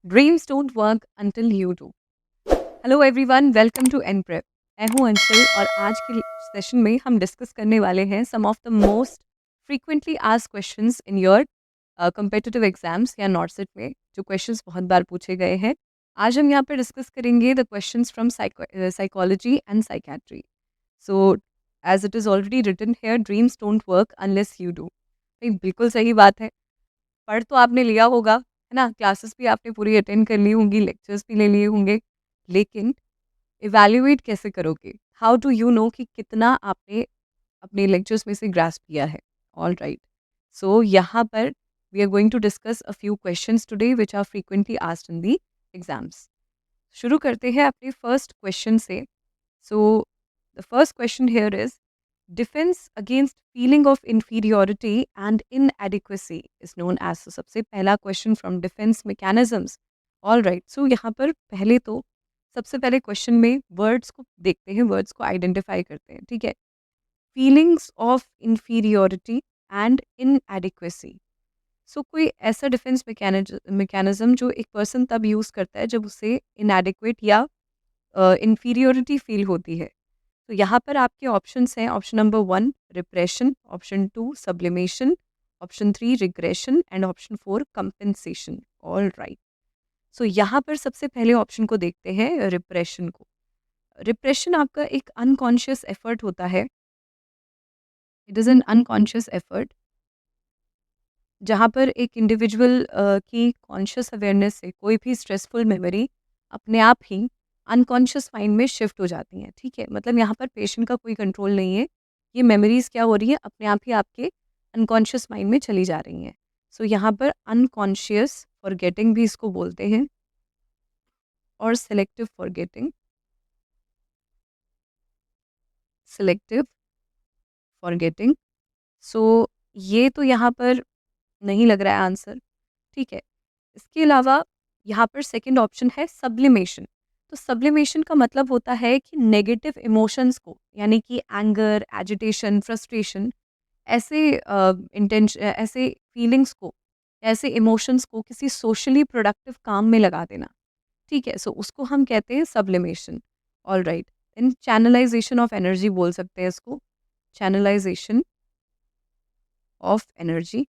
Dreams don't work until you do. Hello everyone, welcome to N Prep. मैं हूं अंशुल और आज के सेशन में हम डिस्कस करने वाले हैं some of the most frequently asked questions in your competitive exams या नॉटसेट में, जो क्वेश्चंस बहुत बार पूछे गए हैं। आज हम यहाँ पर डिस्कस करेंगे the questions from psychology and psychiatry. So as it is already written here, dreams don't work unless you do. बिल्कुल सही बात है। पढ़ तो आपने लिया होगा, है ना? क्लासेस भी आपने पूरी अटेंड कर ली होंगी, लेक्चर्स भी ले लिए होंगे, लेकिन इवैल्यूएट कैसे करोगे? हाउ डू यू नो कि कितना आपने अपने लेक्चर्स में से ग्रास्प किया है? ऑलराइट। सो यहाँ पर we are going to discuss a few questions today which are frequently asked in the exams. शुरू करते हैं अपने फर्स्ट क्वेश्चन से। So the first question here is defence against feeling of inferiority and inadequacy is known as। तो सबसे पहला question from defence mechanisms. All right, so यहाँ पर पहले तो सबसे पहले क्वेश्चन में वर्ड्स को देखते हैं, वर्ड्स को आइडेंटिफाई करते हैं, ठीक है? Feelings of inferiority and inadequacy. So कोई ऐसा डिफेंस मैकेनिज्म जो एक पर्सन तब यूज़ करता है जब उसे इनएडिक्वेट या इंफीरियोरिटी फील होती है। तो यहाँ पर आपके ऑप्शंस हैं। Option number 1 repression, option 2 sublimation, option 3 regression and option 4 compensation. All right, so यहाँ पर सबसे पहले ऑप्शन को देखते हैं, रिप्रेशन को। रिप्रेशन आपका एक अनकॉन्शियस एफर्ट होता है। It is an unconscious effort जहाँ पर एक इंडिविजुअल की कॉन्शियस अवेयरनेस से कोई भी स्ट्रेसफुल मेमोरी अपने आप ही अनकॉन्शियस माइंड में शिफ्ट हो जाती हैं, ठीक है? मतलब यहाँ पर पेशेंट का कोई कंट्रोल नहीं है। ये मेमोरीज क्या हो रही है, अपने आप ही आपके अनकॉन्शियस माइंड में चली जा रही हैं। सो यहाँ पर अनकॉन्शियस फॉरगेटिंग भी इसको बोलते हैं, और सेलेक्टिव फॉरगेटिंग, सेलेक्टिव फॉरगेटिंग। सो ये तो यहाँ पर नहीं लग रहा है आंसर, ठीक है? इसके अलावा यहाँ पर सेकंड ऑप्शन है सब्लिमेशन। तो सब्लिमेशन का मतलब होता है कि नेगेटिव इमोशंस को, यानी कि एंगर, एजिटेशन, फ्रस्ट्रेशन, ऐसे ऐसे फीलिंग्स को, ऐसे इमोशंस को किसी सोशली प्रोडक्टिव काम में लगा देना, ठीक है? सो उसको हम कहते हैं sublimation. All right, in channelisation of energy बोल सकते हैं इसको, चैनलाइजेशन ऑफ एनर्जी।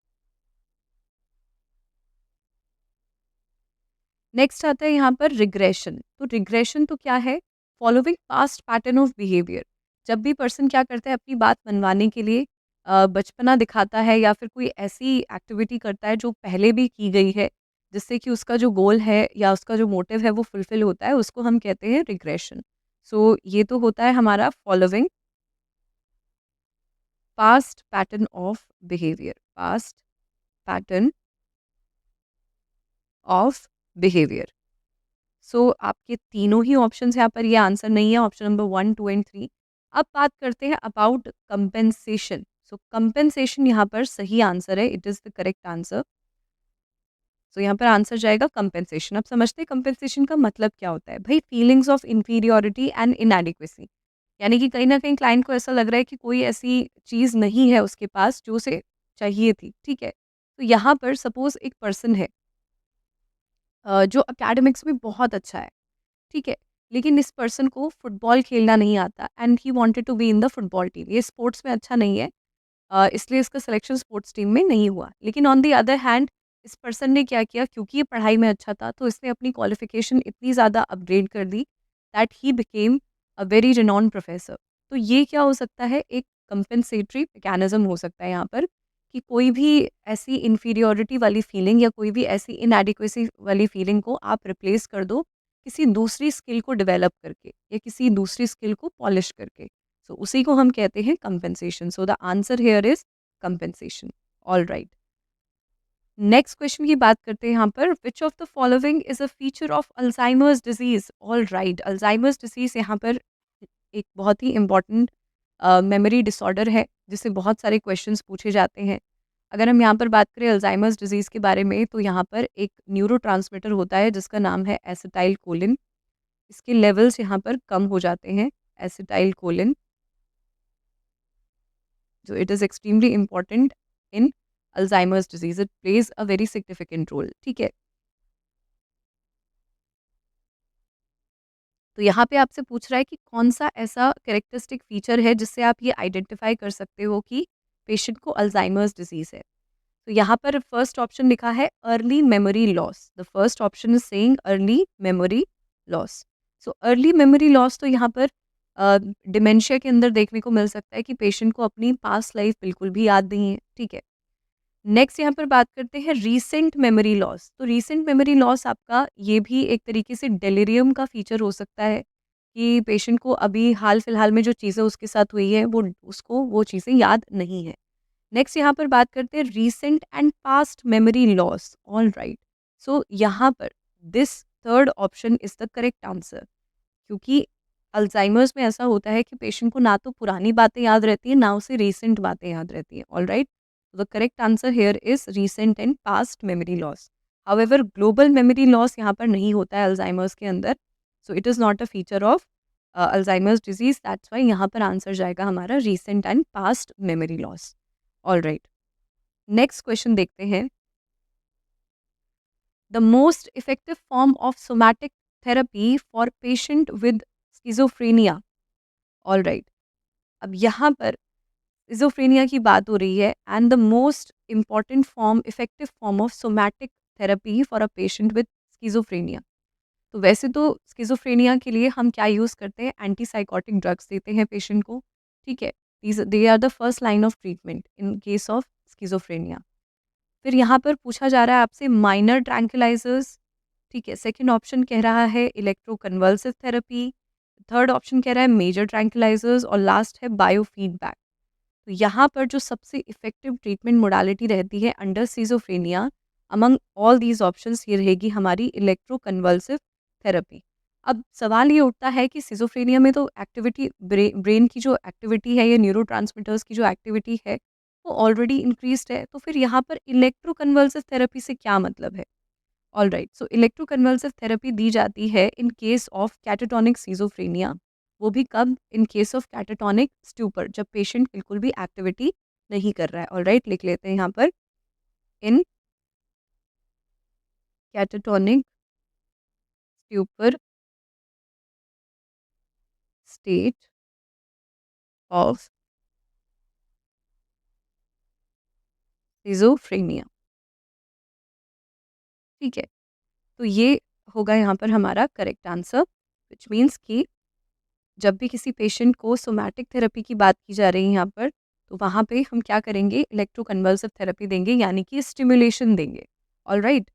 नेक्स्ट आता है यहाँ पर रिग्रेशन। तो रिग्रेशन तो क्या है? Following past pattern of behaviour. जब भी पर्सन क्या करता है, अपनी बात मनवाने के लिए बचपना दिखाता है या फिर कोई ऐसी एक्टिविटी करता है जो पहले भी की गई है, जिससे कि उसका जो गोल है या उसका जो मोटिव है वो फुलफिल होता है, उसको हम कहते हैं रिग्रेशन। सो ये तो होता है हमारा following past pattern of behaviour, past pattern of behaviour. So आपके तीनों ही ऑप्शंस यहाँ पर, ये आंसर नहीं है, ऑप्शन नंबर 1, 2 एंड 3। अब बात करते हैं अबाउट कंपेंसेशन। सो कंपेंसेशन यहाँ पर सही आंसर है, it is the correct answer. So यहाँ पर आंसर जाएगा कंपेंसेशन। अब समझते हैं कंपेंसेशन का मतलब क्या होता है। भाई, feelings of inferiority and inadequacy, यानी कि कहीं ना कहीं क्लाइंट को ऐसा लग रहा है कि कोई ऐसी चीज़ नहीं है उसके पास जो उसे चाहिए थी, ठीक है? तो यहाँ पर सपोज एक पर्सन है जो एकेडमिक्स में बहुत अच्छा है, ठीक है? लेकिन इस पर्सन को फुटबॉल खेलना नहीं आता and he wanted to be in the football team. ये स्पोर्ट्स में अच्छा नहीं है, इसलिए इसका सिलेक्शन स्पोर्ट्स टीम में नहीं हुआ। लेकिन ऑन द अदर हैंड इस पर्सन ने क्या किया, क्योंकि ये पढ़ाई में अच्छा था, तो इसने अपनी क्वालिफिकेशन इतनी ज़्यादा अपग्रेड कर दी that he became a very renowned professor. तो ये क्या हो सकता है, एक कंपेंसेटरी मैकेनिज्म हो सकता है यहाँ पर, कि कोई भी ऐसी इन्फीरियोरिटी वाली फीलिंग या कोई भी ऐसी इनएडिक्वेसी वाली फीलिंग को आप रिप्लेस कर दो किसी दूसरी स्किल को डेवलप करके या किसी दूसरी स्किल को पॉलिश करके। सो उसी को हम कहते हैं compensation. So the answer here is compensation. All right, next question की बात करते हैं यहाँ पर। विच of the following is a feature of Alzheimer's disease? All right, Alzheimer's disease यहाँ पर एक बहुत ही इम्पॉर्टेंट मेमोरी डिसऑर्डर है, जिससे बहुत सारे क्वेश्चंस पूछे जाते हैं। अगर हम यहाँ पर बात करें अल्जाइमर्स डिजीज़ के बारे में, तो यहाँ पर एक न्यूरोट्रांसमीटर होता है जिसका नाम है एसिटाइल कोलिन। इसके लेवल्स यहाँ पर कम हो जाते हैं, एसिटाइल कोलिन, जो it is extremely important in Alzheimer's disease, it plays a very significant role, ठीक है? तो यहाँ पे आपसे पूछ रहा है कि कौन सा ऐसा कैरेक्टरिस्टिक फीचर है जिससे आप ये आइडेंटिफाई कर सकते हो कि पेशेंट को अल्जाइमर्स डिजीज़ है। तो यहाँ पर फर्स्ट ऑप्शन लिखा है early memory loss. The first option is saying early memory loss. So early memory loss तो यहाँ पर डिमेंशिया के अंदर देखने को मिल सकता है कि पेशेंट को अपनी पास्ट लाइफ बिल्कुल भी याद नहीं है, ठीक है। नेक्स्ट यहाँ पर बात करते हैं रीसेंट मेमोरी लॉस। तो रीसेंट मेमोरी लॉस आपका ये भी एक तरीके से डेलिरियम का फीचर हो सकता है कि पेशेंट को अभी हाल फिलहाल में जो चीज़ें उसके साथ हुई है वो उसको वो चीज़ें याद नहीं है। नेक्स्ट यहाँ पर बात करते हैं recent and past memory loss. All right, so यहाँ पर this third option is the correct answer, क्योंकि अल्जाइमर्स में ऐसा होता है कि पेशेंट को ना तो पुरानी बातें याद रहती है ना उसे रीसेंट बातें याद रहती है। All right, the correct answer here is recent and past memory loss. However global memory loss यहाँ पर नहीं होता है अल्जाइमर्स के अंदर, so it is not a feature of Alzheimer's disease. That's why यहाँ पर आंसर जाएगा हमारा recent and past memory loss. All right, next question देखते हैं। The most effective form of somatic therapy for patient with schizophrenia. All right, अब यहाँ पर schizophrenia की बात हो रही है and the most important form effective form of somatic therapy for a patient with schizophrenia. तो वैसे तो स्किज़ोफ्रेनिया के लिए हम क्या यूज़ करते हैं, एंटीसाइकोटिक ड्रग्स देते हैं पेशेंट को, ठीक है। They are the first line of treatment in case of schizophrenia. फिर यहाँ पर पूछा जा रहा है आपसे माइनर ट्रैंक्विलाइजर्स, ठीक है। सेकंड ऑप्शन कह रहा है इलेक्ट्रोकन्वल्सिव थेरेपी, थर्ड ऑप्शन कह रहा है मेजर ट्रैंक्विलाइजर्स और लास्ट है बायोफीडबैक। तो यहाँ पर जो सबसे इफेक्टिव ट्रीटमेंट मोडालिटी रहती है under schizophrenia among all these options, ये रहेगी हमारी इलेक्ट्रोकन्वल्सिव थेरेपी। अब सवाल ये उठता है कि सिजोफ्रेनिया में तो एक्टिविटी ब्रेन की जो एक्टिविटी है या न्यूरोट्रांसमीटर्स की जो एक्टिविटी है वो ऑलरेडी इंक्रीज्ड है, तो फिर यहाँ पर इलेक्ट्रोकन्वल्सिव थेरेपी से क्या मतलब है। ऑल राइट, सो इलेक्ट्रोकन्वल्सिव थेरेपी दी जाती है इन केस ऑफ कैटाटोनिक सीजोफ्रेनिया। वो भी कब, इन केस ऑफ कैटाटोनिक स्ट्यूपर, जब पेशेंट बिल्कुल भी एक्टिविटी नहीं कर रहा है। ऑल राइट, लिख लेते हैं यहाँ पर इन कैटाटोनिक स्ट्यूपर स्टेट ऑफ सीजोफ्रेनिया, ठीक है। तो ये होगा यहाँ पर हमारा करेक्ट आंसर, विच मीन्स कि जब भी किसी पेशेंट को सोमैटिक थेरेपी की बात की जा रही है यहाँ पर, तो वहाँ पे हम क्या करेंगे, इलेक्ट्रोकन्वल्सिव थेरेपी देंगे, यानी कि स्टिमुलेशन देंगे। ऑल राइट,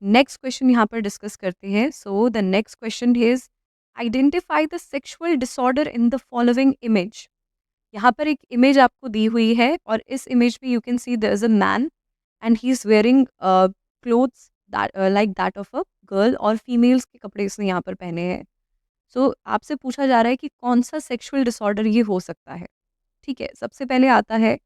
नेक्स्ट क्वेश्चन यहाँ पर डिस्कस करते हैं। So the next question is identify the sexual disorder in the following image. यहाँ पर एक इमेज आपको दी हुई है और इस इमेज में you can see there is a man and he is wearing clothes like that of a girl, और फीमेल्स के कपड़े इसने यहाँ पर पहने हैं। सो आपसे पूछा जा रहा है कि कौन सा सेक्सुअल डिसऑर्डर ये हो सकता है, ठीक है। सबसे पहले आता है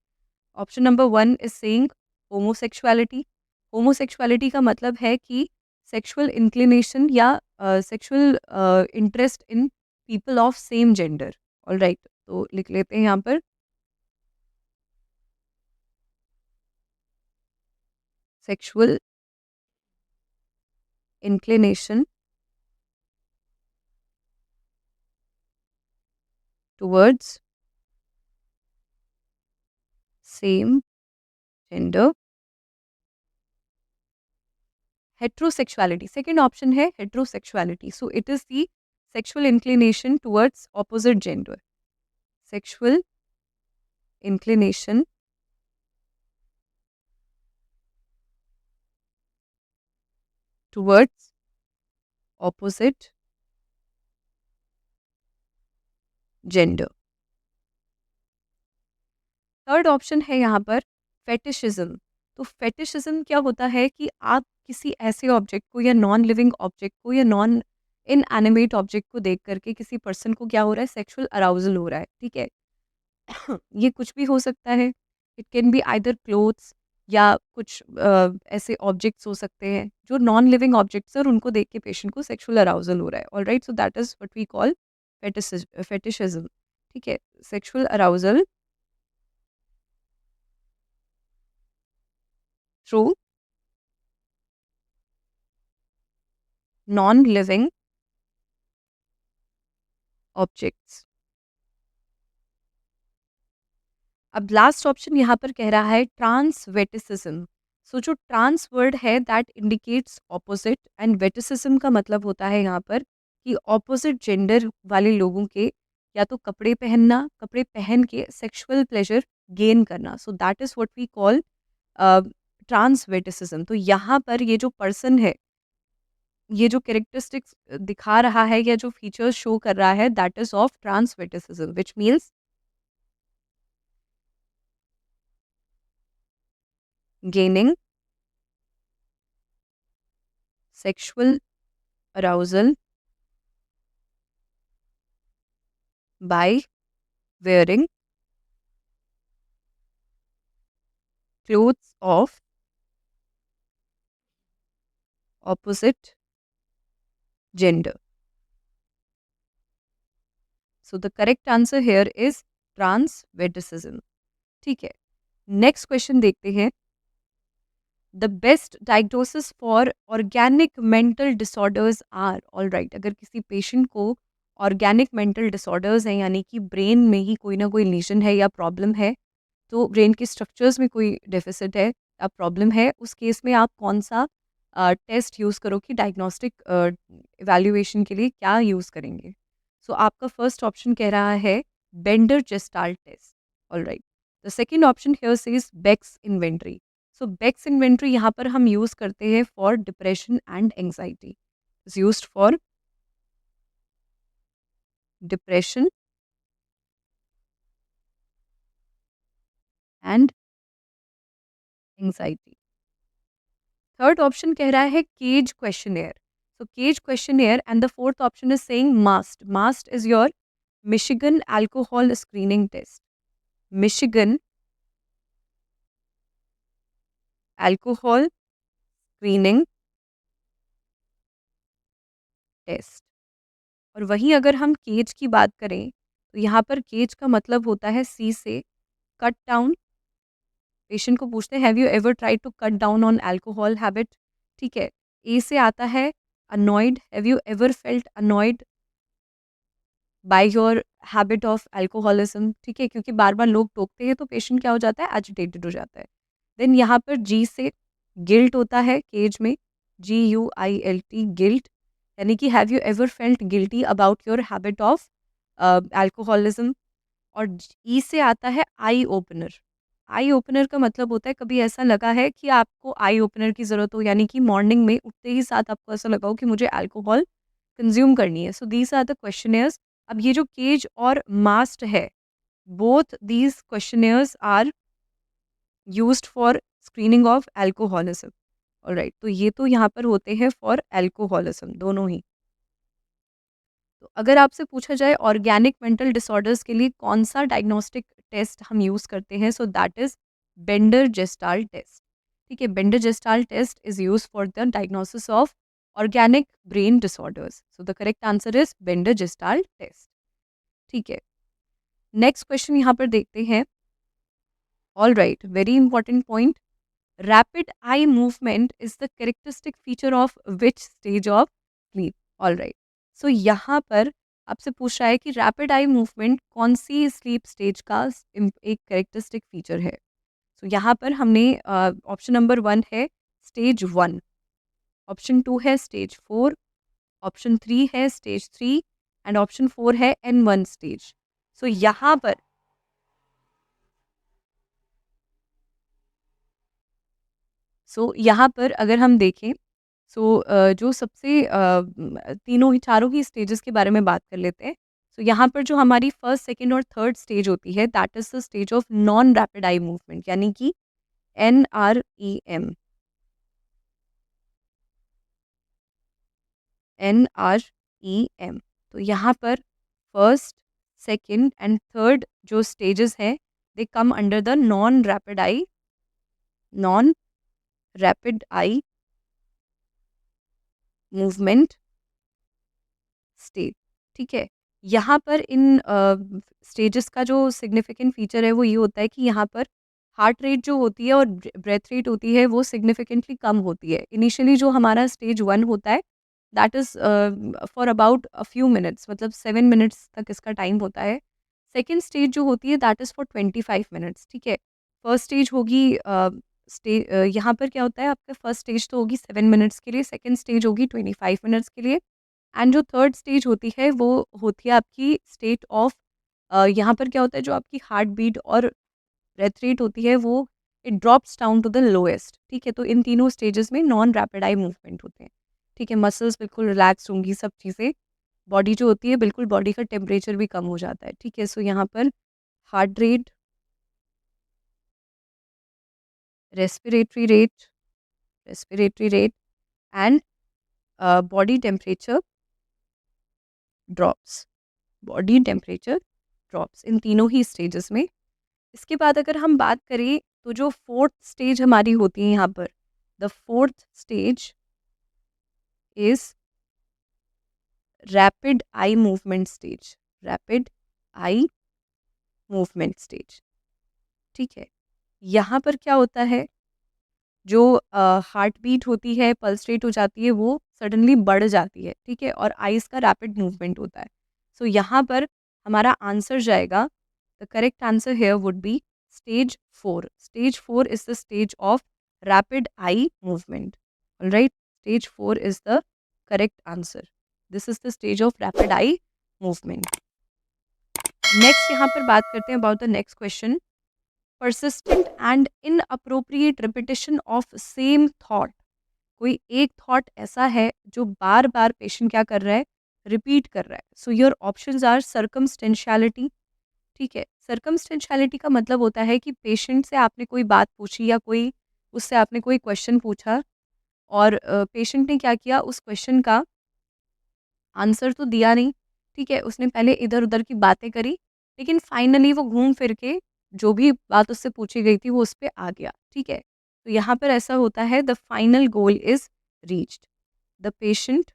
option number one is saying homosexuality. Homosexuality का मतलब है कि सेक्सुअल इंक्लिनेशन या sexual interest in people of same gender. All right, तो लिख लेते हैं यहाँ पर sexual inclination towards same gender. Heterosexuality second option है, heterosexuality, so it is the sexual inclination towards opposite gender. Sexual inclination towards opposite gender. Third option है यहाँ पर फेटिशिज्म। तो फेटिशिज्म क्या होता है कि आप किसी ऐसे ऑब्जेक्ट को या नॉन लिविंग ऑब्जेक्ट को या नॉन इनएनिमेट ऑब्जेक्ट को देख करके किसी पर्सन को क्या हो रहा है, सेक्सुअल अराउजल हो रहा है, ठीक है। ये कुछ भी हो सकता है, it can be either clothes या कुछ ऐसे ऑब्जेक्ट्स हो सकते हैं जो नॉन लिविंग ऑब्जेक्ट्स हैं और उनको देख के पेशेंट को सेक्सुअल अराउजल हो रहा है। All right, so that is what we call fetishism, ठीक है। Sexual arousal through non living objects. अब लास्ट ऑप्शन यहाँ पर कह रहा है ट्रांसवेटिसिज्म। सो जो ट्रांस वर्ड है that indicates opposite, and vestism का मतलब होता है यहाँ पर कि ऑपोजिट जेंडर वाले लोगों के या तो कपड़े पहनना, कपड़े पहन के सेक्सुअल प्लेजर गेन करना। So that is what we call transvestism. तो यहाँ पर ये जो पर्सन है, ये जो कैरेक्टरिस्टिक्स दिखा रहा है या जो फीचर्स शो कर रहा है, that is of transvestism, which means gaining sexual arousal by wearing clothes of opposite gender. So the correct answer here is transvestitism. ठीक है, नेक्स्ट क्वेश्चन देखते हैं। The best diagnosis for organic mental disorders are, all right, अगर किसी patient को organic mental disorders हैं, यानी कि ब्रेन में ही कोई ना कोई लीजन है या प्रॉब्लम है, तो ब्रेन के स्ट्रक्चर्स में कोई डेफिसिट है या प्रॉब्लम है, उस केस में आप कौन सा टेस्ट यूज़ करो कि डायग्नोस्टिक इवैल्यूएशन के लिए क्या यूज़ करेंगे। सो आपका फर्स्ट ऑप्शन कह रहा है Bender Gestalt test, all right. The second option here says Beck's inventory. So Beck's inventory यहाँ पर हम यूज़ करते हैं for depression and anxiety, is used for depression and anxiety. Third option कह रहा है CAGE questionnaire. So CAGE questionnaire, and the fourth option is saying MAST. MAST is your Michigan alcohol screening test. Michigan alcohol screening test. और वहीं अगर हम cage की बात करें, तो यहाँ पर केज का मतलब होता है सी से कट डाउन। पेशेंट को पूछते हैं have you ever tried to cut down on alcohol habit, ठीक है। ए से आता है annoyed, have you ever felt annoyed by your habit of alcoholism, ठीक है, क्योंकि बार बार लोग टोकते हैं तो पेशेंट क्या हो जाता है, एजिटेटेड हो जाता है। देन यहाँ पर जी से गिल्ट होता है केज में, GUILT, गिल्ट, यानी कि have you ever felt guilty about your habit of alcoholism. और ई से आता है आई ओपनर। आई ओपनर का मतलब होता है कभी ऐसा लगा है कि आपको आई ओपनर की ज़रूरत हो, यानी कि मॉर्निंग में उठते ही साथ आपको ऐसा लगा हो कि मुझे अल्कोहल कंज्यूम करनी है। So these are the questionnaires. अब ये जो केज और मास्ट है, both these questionnaires are used for screening of alcoholism, alright. तो ये तो यहाँ पर होते हैं फॉर अल्कोहलिज्म दोनों ही। तो अगर आपसे पूछा जाए ऑर्गेनिक मेंटल डिसऑर्डर्स के लिए कौन सा डायग्नोस्टिक टेस्ट हम यूज़ करते हैं, so that is Bender Gestalt test, ठीक है। Bender Gestalt test is use for the diagnosis of organic brain disorders. So the correct answer is Bender Gestalt test, ठीक है। नेक्स्ट क्वेश्चन यहाँ पर देखते हैं। All right, very important point. Rapid eye movement is the characteristic feature of which stage of sleep, all right. So यहाँ पर आपसे पूछ रहा है कि रैपिड आई मूवमेंट कौन सी स्लीप स्टेज का एक कैरेक्टरिस्टिक फीचर है। सो यहाँ पर हमने ऑप्शन नंबर 1 है स्टेज 1, ऑप्शन 2 है स्टेज 4, ऑप्शन 3 है स्टेज 3, एंड ऑप्शन 4 है N1 स्टेज। सो यहाँ पर यहाँ पर अगर हम देखें, जो सबसे तीनों ही चारों ही स्टेजेस के बारे में बात कर लेते हैं। यहाँ पर जो हमारी फर्स्ट, सेकंड और थर्ड स्टेज होती है, that is the stage of non rapid eye movement, यानी कि NREM। NREM। तो यहाँ पर फर्स्ट, सेकंड एंड थर्ड जो स्टेजेस हैं, they come under the non rapid eye movement state, ठीक है। यहाँ पर इन स्टेजेस का जो सिग्निफिकेंट फीचर है वो ये होता है कि यहाँ पर हार्ट रेट जो होती है और ब्रेथ रेट होती है वो सिग्निफिकेंटली कम होती है। इनिशियली जो हमारा स्टेज 1 होता है that is for about a few minutes, मतलब 7 मिनट्स तक इसका टाइम होता है। सेकंड स्टेज जो होती है दैट इज़ फॉर 25 मिनट्स, ठीक है। फर्स्ट स्टेज होगी यहाँ पर क्या होता है, आपका फर्स्ट स्टेज तो होगी 7 मिनट्स के लिए, सेकंड स्टेज होगी 25 मिनट्स के लिए, एंड जो थर्ड स्टेज होती है वो होती है आपकी स्टेट ऑफ यहाँ पर क्या होता है, जो आपकी हार्ट बीट और ब्रेथ रेट होती है वो it drops down to the lowest, ठीक है। तो इन तीनों स्टेजेस में नॉन रैपिड आई मूवमेंट होते हैं, ठीक है। मसल्स बिल्कुल रिलैक्स होंगी, सब चीज़ें, बॉडी जो होती है बिल्कुल, बॉडी का टेम्परेचर भी कम हो जाता है, ठीक है। सो यहाँ पर heart rate, respiratory rate, respiratory rate and body temperature drops, body temperature drops in तीनों ही स्टेजेस में। इसके बाद अगर हम बात करें तो जो फोर्थ स्टेज हमारी होती है यहाँ पर, the fourth stage is rapid eye movement stage, rapid eye movement stage, ठीक है। यहाँ पर क्या होता है, जो हार्ट बीट होती है, पल्स रेट हो जाती है, वो सडनली बढ़ जाती है, ठीक है, और आइज़ का रैपिड मूवमेंट होता है। सो यहाँ पर हमारा आंसर जाएगा, the correct answer here would be stage 4। Stage 4 is the stage of rapid eye movement, alright. Stage 4 is the correct answer, this is the stage of rapid eye movement. Next यहाँ पर बात करते हैं about the next question, persistent and inappropriate repetition of same thought। कोई एक thought ऐसा है जो बार बार पेशेंट क्या कर रहा है, रिपीट कर रहा है। सो योर ऑप्शंस आर सर्कमस्टेंशियलिटी, ठीक है। सर्कमस्टेंशियलिटी का मतलब होता है कि पेशेंट से आपने कोई बात पूछी या कोई उससे आपने कोई क्वेश्चन पूछा, और पेशेंट ने क्या किया, उस क्वेश्चन का आंसर तो दिया नहीं, ठीक है। उसने पहले इधर उधर की बातें करी, लेकिन फाइनली वो घूम फिर के जो भी बात उससे पूछी गई थी वो उस पे आ गया, ठीक है। तो यहाँ पर ऐसा होता है, the final goal is reached, the patient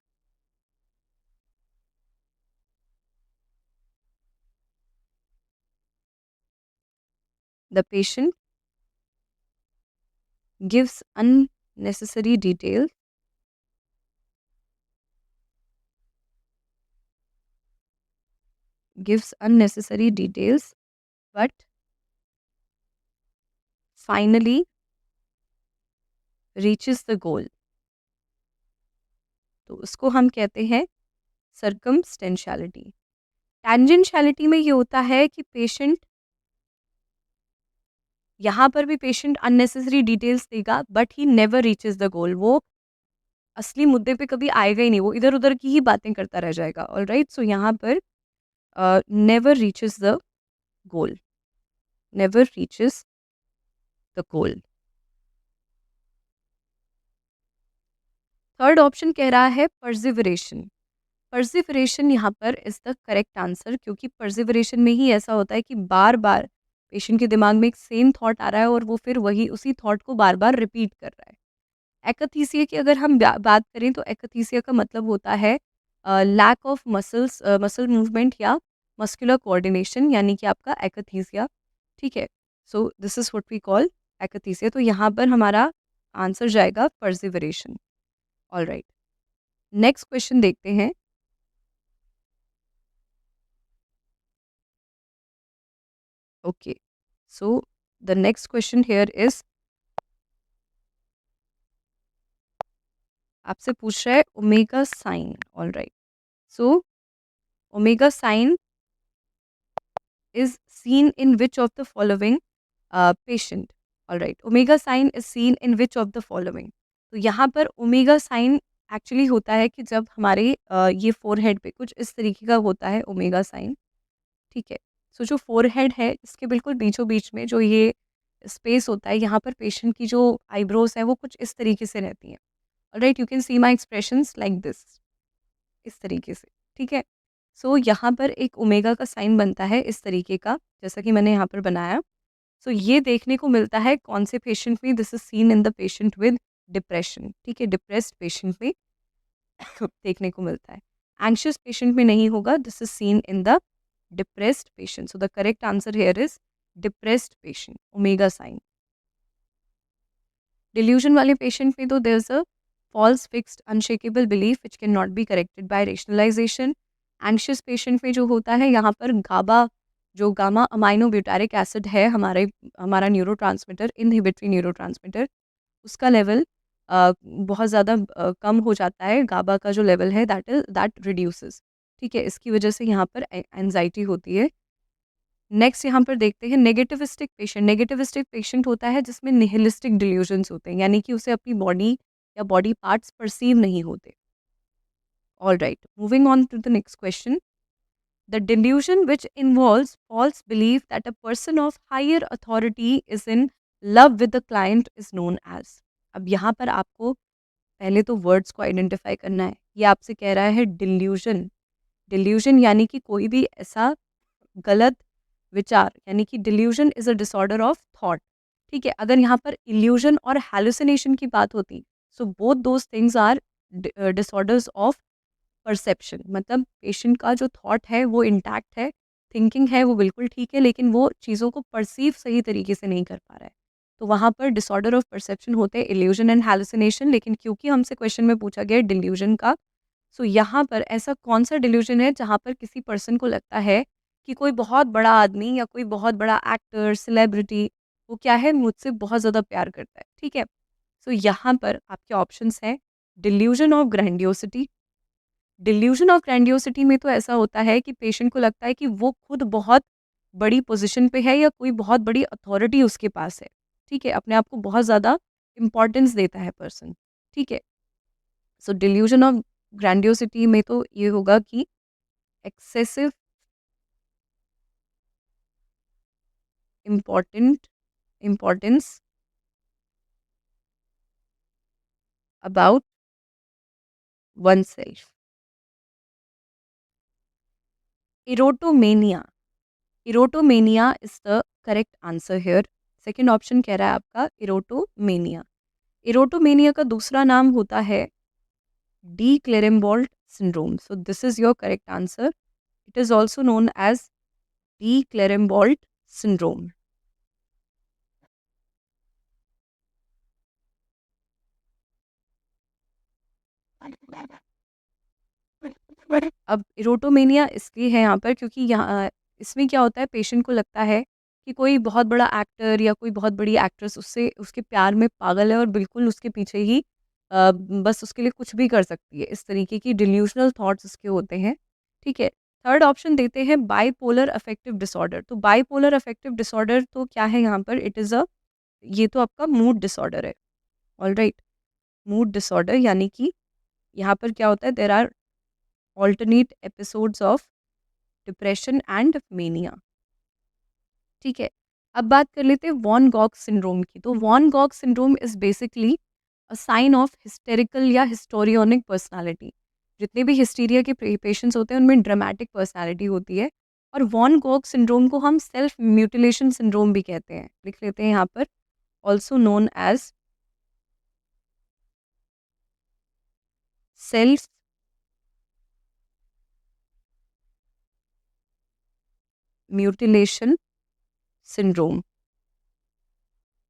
the patient gives unnecessary details, but finally reaches the goal। तो उसको हम कहते हैं सर्कमस्टेंशियलिटी। टेंजेंशियलिटी में ये होता है कि पेशेंट, यहाँ पर भी पेशेंट अननेसेसरी डिटेल्स देगा but he never reaches the goal, वो असली मुद्दे पे कभी आएगा ही नहीं, वो इधर उधर की ही बातें करता रह जाएगा, ऑलराइट। सो यहाँ पर never reaches the goal, never reaches the goal. Third option कह रहा है परसिवरेशन। परसिवरेशन यहाँ पर इज द करेक्ट आंसर, क्योंकि परसिवरेशन में ही ऐसा होता है कि बार बार पेशेंट के दिमाग में एक सेम थॉट आ रहा है और वो फिर वही उसी थॉट को बार बार रिपीट कर रहा है। एकथीसिया की अगर हम बात करें तो एकथीसिया का मतलब होता है लैक ऑफ मसल मूवमेंट या मस्कुलर कोऑर्डिनेशन, यानी कि आपका एकथीसिया, ठीक है। So this is what we call akathisia. तो यहाँ पर हमारा आंसर जाएगा परसिवरेशन, ऑलराइट। नेक्स्ट क्वेश्चन देखते हैं। Okay, so the next question here is, आपसे पूछ रहा है omega sine, alright. So omega sine is seen in which of the following patient, all right, omega sign is seen in which of the following। तो यहाँ पर omega sine actually होता है कि जब हमारे ये फोरहेड पे कुछ इस तरीके का होता है ओमेगा साइन, ठीक है। सो जो फोरहेड है इसके बिल्कुल बीचों बीच में जो ये स्पेस होता है, यहाँ पर पेशेंट की जो आईब्रोज है वो कुछ इस तरीके से रहती हैं, alright. You can C my expressions like this, इस तरीके से, ठीक है। सो यहाँ पर एक ओमेगा का साइन बनता है इस तरीके का, जैसा कि मैंने यहाँ पर बनाया। सो ये देखने को मिलता है कौन से पेशेंट में, this is seen in the patient with depression, ठीक है। डिप्रेस्ड पेशेंट में देखने को मिलता है, एंशियस पेशेंट में नहीं होगा, this is seen in the depressed patient. So the correct answer here is depressed patient, omega sign. Delusion वाले पेशेंट में तो there is a false, fixed, unshakable belief which cannot be corrected by rationalization. Anxious patient में जो होता है यहाँ पर गाबा, जो गामा अमाइनो ब्यूटारिक एसिड है हमारा न्यूरोट्रांसमीटर, इनहिबिटरी न्यूरोट्रांसमीटर, उसका लेवल बहुत ज़्यादा कम हो जाता है। गाबा का जो लेवल है दैट रिड्यूसेस। ठीक है, इसकी वजह से यहाँ पर एंजाइटी होती है। नेक्स्ट यहाँ पर देखते हैं नेगेटिविस्टिक पेशेंट। नेगेटिविस्टिक पेशेंट होता है जिसमें निहिलिस्टिक डिल्यूजन्स होते हैं, यानी कि उसे अपनी बॉडी या बॉडी पार्ट्स परसीव नहीं होते। All right, moving on to the next question. The delusion which involves false belief that a person of higher authority is in love with the client is known as. अब यहाँ पर आपको पहले तो words को identify करना है। ये आपसे कह रहा है डिल्यूजन। डिल्यूजन यानी कि कोई भी ऐसा गलत विचार, यानी कि delusion is a disorder of thought. ठीक है, अगर यहाँ पर इल्यूजन और हैलुसिनेशन की बात होती, so both those things are disorders of perception. मतलब पेशेंट का जो थॉट है वो इंटैक्ट है, थिंकिंग है वो बिल्कुल ठीक है, लेकिन वो चीज़ों को परसीव सही तरीके से नहीं कर पा रहा है, तो वहाँ पर डिसऑर्डर ऑफ परसेप्शन होते हैं इल्यूजन एंड हैलुसिनेशन। लेकिन क्योंकि हमसे क्वेश्चन में पूछा गया डिल्यूजन का, सो यहाँ पर ऐसा कौन सा डिल्यूजन है जहाँ पर किसी पर्सन को लगता है कि कोई बहुत बड़ा आदमी या कोई बहुत बड़ा एक्टर, सेलिब्रिटी, वो क्या है, मुझसे बहुत ज़्यादा प्यार करता है। ठीक है, सो यहाँ पर आपके ऑप्शंस हैं delusion of grandiosity. Delusion of grandiosity में तो ऐसा होता है कि पेशेंट को लगता है कि वो खुद बहुत बड़ी पोजीशन पे है या कोई बहुत बड़ी अथॉरिटी उसके पास है। ठीक है, अपने आप को बहुत ज़्यादा इम्पोर्टेंस देता है पर्सन। ठीक है, सो डिल्यूजन ऑफ ग्रैंडियोसिटी में तो ये होगा कि excessive important importance about oneself. Erotomania, erotomania is the correct answer here. Second option कह रहा है आपका इरोटोमेनिया। इरोटोमेनिया का दूसरा नाम होता है de Clerambault syndrome. So this is your correct answer. It is also known as de Clerambault syndrome. अब इरोटोमेनिया इसलिए है यहाँ पर क्योंकि यहाँ इसमें क्या होता है, पेशेंट को लगता है कि कोई बहुत बड़ा एक्टर या कोई बहुत बड़ी एक्ट्रेस उससे उसके प्यार में पागल है और बिल्कुल उसके पीछे ही बस उसके लिए कुछ भी कर सकती है। इस तरीके की डिल्यूशनल थॉट्स उसके होते हैं। ठीक है, थर्ड ऑप्शन देते हैं बाईपोलर अफेक्टिव डिसऑर्डर। तो बाईपोलर अफेक्टिव डिसऑर्डर तो क्या है यहाँ पर, इट इज़ अ, ये तो आपका मूड डिसऑर्डर है। ऑल राइट, मूड डिसऑर्डर यानी कि यहाँ पर क्या होता है, there are alternate episodes of depression and mania. ठीक है, अब बात कर लेते हैं वॉन गॉग सिंड्रोम की। तो Van Gogh syndrome is basically a sign of hysterical या हिस्टोरियोनिक पर्सनालिटी। जितने भी हिस्टीरिया के पेशेंट्स होते हैं उनमें ड्रामेटिक पर्सनालिटी होती है। और वॉन गॉग सिंड्रोम को हम सेल्फ म्यूटिलेशन सिंड्रोम भी कहते हैं। लिख लेते हैं यहाँ पर, also known as self mutilation syndrome.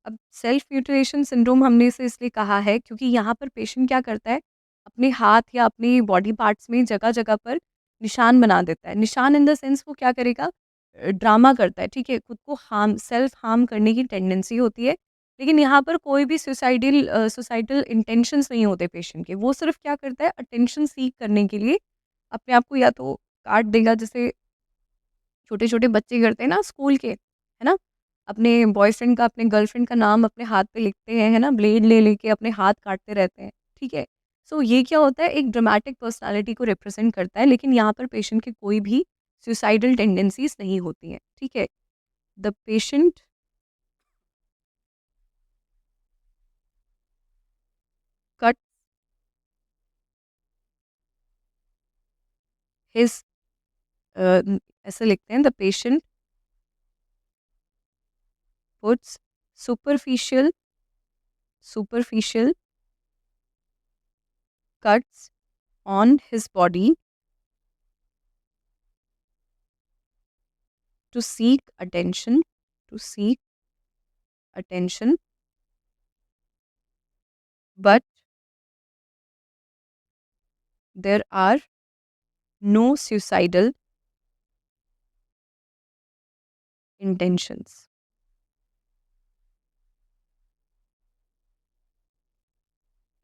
अब सेल्फ म्यूटिलेशन सिंड्रोम हमने इसे इसलिए कहा है क्योंकि यहाँ पर पेशेंट क्या करता है, अपने हाथ या अपने बॉडी पार्ट्स में जगह जगह पर निशान बना देता है। निशान इन द सेंस वो क्या करेगा, ड्रामा करता है। ठीक है, खुद को हार्म, सेल्फ हार्म करने की टेंडेंसी होती है। लेकिन यहाँ पर कोई भी सुसाइडल इंटेंशंस नहीं होते पेशेंट के। वो सिर्फ क्या करता है, अटेंशन सीख करने के लिए अपने आप को या तो काट देगा, जैसे छोटे छोटे बच्चे करते हैं ना स्कूल के, है ना, अपने बॉयफ्रेंड का, अपने गर्लफ्रेंड का नाम अपने हाथ पे लिखते हैं, है ना, ब्लेड ले लेके अपने हाथ काटते रहते हैं। ठीक है, सो ये क्या होता है, एक ड्रामेटिक पर्सनालिटी को रिप्रेजेंट करता है। लेकिन यहाँ पर पेशेंट की कोई भी सुसाइडल टेंडेंसीज नहीं होती हैं। ठीक है, द पेशेंट कट हिज, ऐसे लिखते हैं, the patient puts superficial superficial cuts on his body to seek attention, to seek attention, but there are no suicidal intentions.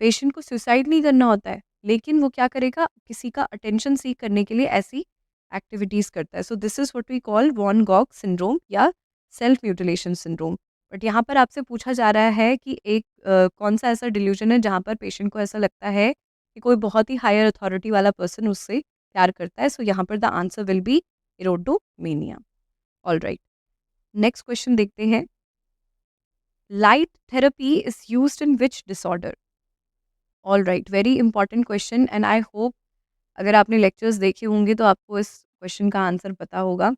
Patient को सुसाइड नहीं करना होता है, लेकिन वो क्या करेगा, किसी का अटेंशन सीक करने के लिए ऐसी एक्टिविटीज़ करता है। So this is what we call Van Gogh syndrome या सेल्फ म्यूटिलेशन सिंड्रोम। बट यहाँ पर आपसे पूछा जा रहा है कि एक कौन सा ऐसा डिल्यूजन है जहाँ पर पेशेंट को ऐसा लगता है कि कोई बहुत ही हायर अथॉरिटी वाला पर्सन उससे प्यार करता है। सो यहाँ पर the answer will be erotomania. Alright, next question देखते हैं। Light therapy is used in which disorder? All right, very important question and I hope अगर आपने लेक्चर्स देखे होंगे तो आपको इस क्वेश्चन का आंसर पता होगा।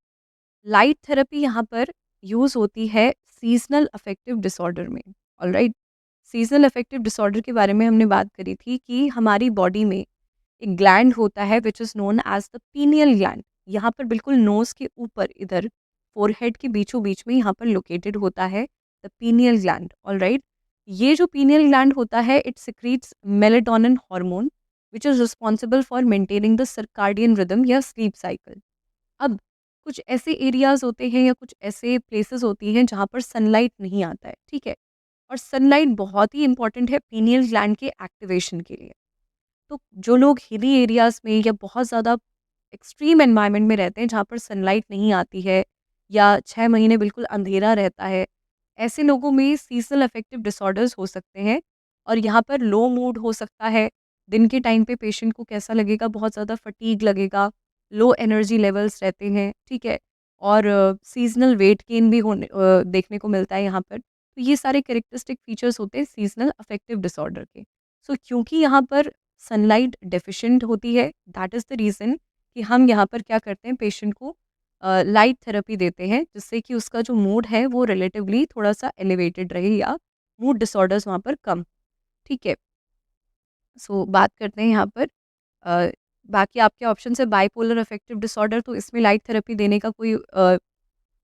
लाइट थेरेपी यहाँ पर यूज़ होती है सीजनल अफेक्टिव डिसऑर्डर में। All right, seasonal affective disorder के बारे में हमने बात करी थी कि हमारी बॉडी में एक ग्लैंड होता है which is known as the pineal gland. यहाँ पर बिल्कुल नोज़ के ऊपर इधर फोरहेड के बीचों बीच में यहाँ पर लोकेटेड होता है the pineal gland. All right, ये जो पीनियल ग्लैंड होता है it secretes melatonin hormone which is responsible for maintaining the circadian rhythm या स्लीप साइकिल। अब कुछ ऐसे एरियाज होते हैं या कुछ ऐसे प्लेसेस होती हैं जहाँ पर सनलाइट नहीं आता है, ठीक है, और सनलाइट बहुत ही इंपॉर्टेंट है पीनियल ग्लैंड के एक्टिवेशन के लिए। तो जो लोग हिली एरियाज में या बहुत ज़्यादा एक्सट्रीम एनवायरनमेंट में रहते हैं जहाँ पर सनलाइट नहीं आती है या 6 महीने बिल्कुल अंधेरा रहता है, ऐसे लोगों में सीजनल अफेक्टिव डिसऑर्डर्स हो सकते हैं। और यहाँ पर लो मूड हो सकता है। दिन के टाइम पे पेशेंट को कैसा लगेगा, बहुत ज़्यादा फटीग लगेगा, लो एनर्जी लेवल्स रहते हैं, ठीक है, और सीजनल वेट गेन भी देखने को मिलता है यहाँ पर। तो ये सारे कैरेक्टरिस्टिक फीचर्स होते हैं सीजनल अफेक्टिव डिसऑर्डर के। सो क्योंकि यहाँ पर सनलाइट डेफिशिएंट होती है, दैट इज़ द रीज़न कि हम यहाँ पर क्या करते हैं, पेशेंट को लाइट थेरेपी देते हैं जिससे कि उसका जो मूड है वो रिलेटिवली थोड़ा सा एलिवेटेड रहे या मूड डिसऑर्डर्स वहाँ पर कम, ठीक है। सो बात करते हैं यहाँ पर अ, बाकी आपके ऑप्शन है बाइपोलर अफेक्टिव डिसऑर्डर, तो इसमें लाइट थेरेपी देने का कोई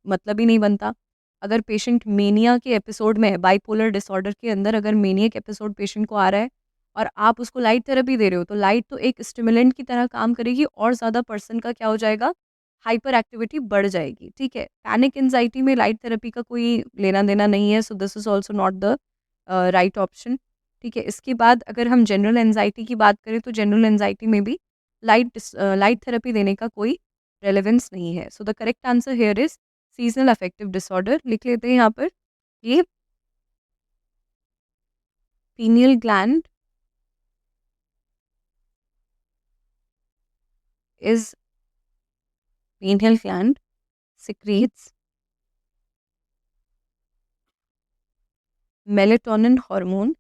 मतलब ही नहीं बनता। अगर पेशेंट मेनिया के एपिसोड में है, बाइपोलर डिसऑर्डर के अंदर अगर मेनियक एपिसोड पेशेंट को आ रहा है और आप उसको लाइट थेरेपी दे रहे हो, तो लाइट तो एक स्टिमुलेंट की तरह काम करेगी और ज़्यादा पर्सन का क्या हो जाएगा, हाइपर एक्टिविटी बढ़ जाएगी, ठीक है। पैनिक एंजाइटी में लाइट थेरेपी का कोई लेना देना नहीं है, so this is also not the right option, ठीक है। इसके बाद अगर हम जनरल एंजाइटी की बात करें तो जनरल एंजाइटी में भी लाइट थेरेपी देने का कोई रेलेवेंस नहीं है। सो the correct answer here is seasonal affective disorder. लिख लेते हैं यहाँ पर, ये pineal gland is pineal gland secretes melatonin hormone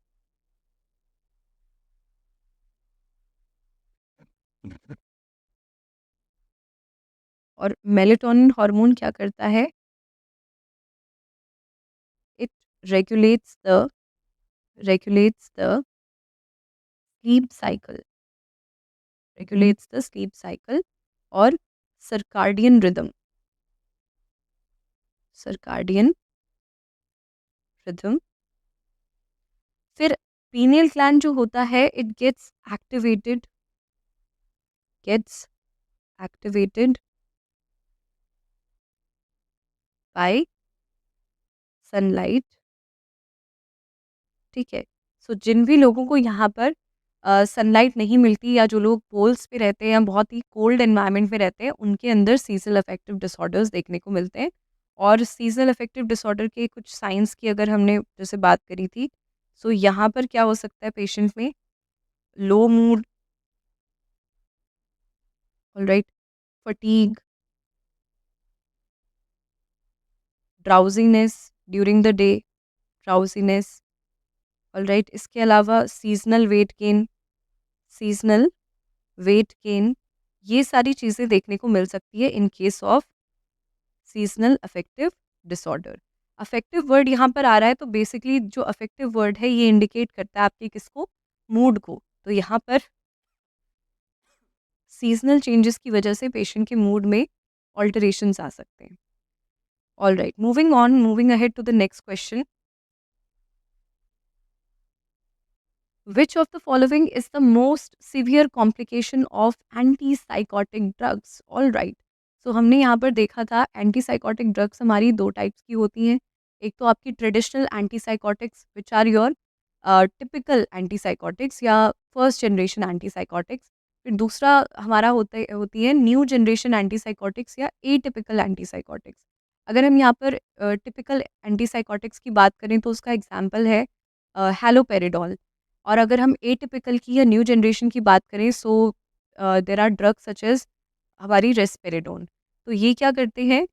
और मेलेटोनिन हार्मोन क्या करता है, it regulates the regulates the sleep cycle, regulates the sleep cycle और सर्काडियन रिदम, सर्काडियन रिदम। फिर पीनियल ग्लैंड जो होता है it gets activated by sunlight, ठीक है। सो जिन भी लोगों को यहाँ पर सनलाइट नहीं मिलती या जो लोग पोल्स पे रहते हैं या बहुत ही कोल्ड एनवायरनमेंट में रहते हैं, उनके अंदर सीजनल अफेक्टिव डिसऑर्डर्स देखने को मिलते हैं। और सीजनल अफेक्टिव डिसऑर्डर के कुछ साइंस की अगर हमने जैसे बात करी थी, सो यहाँ पर क्या हो सकता है पेशेंट में, low mood, alright, fatigue, drowsiness during the day, drowsiness, alright. इसके अलावा सीजनल वेट गेन, ये सारी चीज़ें देखने को मिल सकती है इन case of seasonal affective disorder. Affective word यहाँ पर आ रहा है तो बेसिकली जो अफेक्टिव वर्ड है ये इंडिकेट करता है आपके किसको, मूड को। तो यहाँ पर सीजनल चेंजेस की वजह से पेशेंट के मूड में ऑल्टरेशंस आ सकते हैं। All right, moving on, moving ahead to the next question. Which of the following is the most severe complication of antipsychotic drugs? All right, so हमने यहाँ पर देखा था एंटी साइकोटिक ड्रग्स हमारी दो टाइप्स की होती हैं। एक तो आपकी traditional antipsychotics which are your typical antipsychotics या फर्स्ट जनरेशन एंटी साइकोटिक्स। फिर दूसरा हमारा होती है न्यू जनरेशन एंटी साइकोटिक्स या एटिपिकल एंटी साइकोटिक्स। अगर हम यहाँ पर टिपिकल एंटी साइकोटिक्स की बात करें तो उसका एग्जाम्पल है हैलोपेरिडोल। और अगर हम एटिपिकल की या न्यू जनरेशन की बात करें so there are drugs such as हमारी रेस्पेरेडोन। तो ये क्या करते हैं,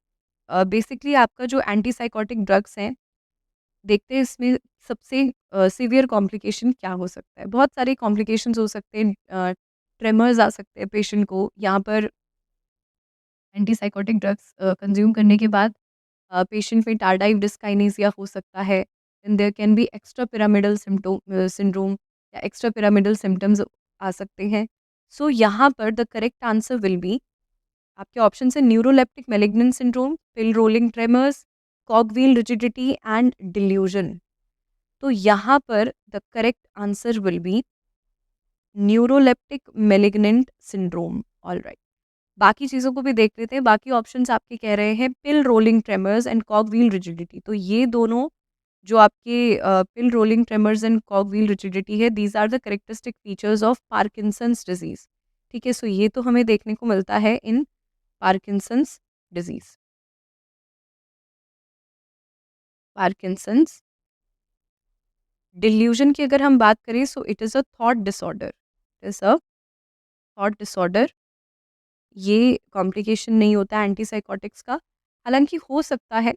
बेसिकली आपका जो एंटी साइकोटिक ड्रग्स हैं, देखते हैं इसमें सबसे सीवियर कॉम्प्लिकेशन क्या हो सकता है। बहुत सारे कॉम्प्लिकेशंस हो सकते हैं, ट्रेमर्स आ सकते हैं पेशेंट को यहाँ पर एंटी साइकोटिक ड्रग्स कंज्यूम करने के बाद। पेशेंट में टार्डाइव डिस्काइनेसिया हो सकता है, and there can be extrapyramidal syndrome या एक्स्ट्रा पिरामिडल सिम्टम्स आ सकते हैं। सो यहाँ पर the correct answer will be, आपके ऑप्शन है neuroleptic malignant syndrome, pill rolling tremors, cogwheel rigidity and delusion. तो यहाँ पर the correct answer will be neuroleptic malignant syndrome. All right, बाकी चीज़ों को भी देख लेते हैं। बाकी ऑप्शंस आपके कह रहे हैं pill rolling tremors and cogwheel rigidity. तो ये दोनों जो आपके pill rolling tremors and cogwheel rigidity है, these are the characteristic features of Parkinson's disease. ठीक है, सो ये तो हमें देखने को मिलता है इन पार्किंसंस डिजीज। पार्किंसंस डिल्यूजन की अगर हम बात करें so it is a thought disorder, it is a thought disorder. ये कॉम्प्लिकेशन नहीं होता एंटीसाइकोटिक्स का। हालांकि हो सकता है,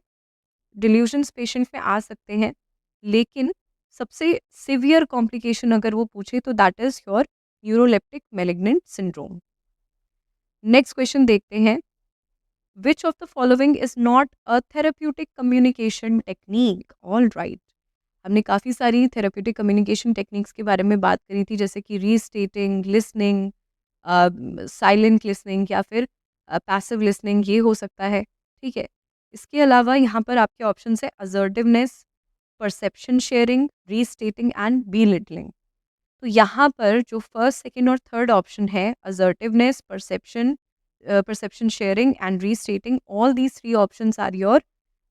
डिल्यूजन्स पेशेंट में आ सकते हैं, लेकिन सबसे सिवियर कॉम्प्लिकेशन अगर वो पूछे तो that is your neuroleptic malignant syndrome. Next question देखते हैं, विच of the following is not a therapeutic communication technique? All right, हमने काफ़ी सारी थेरेप्यूटिक कम्युनिकेशन टेक्निक्स के बारे में बात करी थी, जैसे कि रीस्टेटिंग लिसनिंग, साइलेंट लिसनिंग या फिर पैसिव लिसनिंग, ये हो सकता है। ठीक है, इसके अलावा यहाँ पर आपके ऑप्शन है assertiveness, perception sharing, restating and belittling. तो यहाँ पर जो फर्स्ट सेकंड और थर्ड ऑप्शन है assertiveness, perception sharing and restating, all these three options are your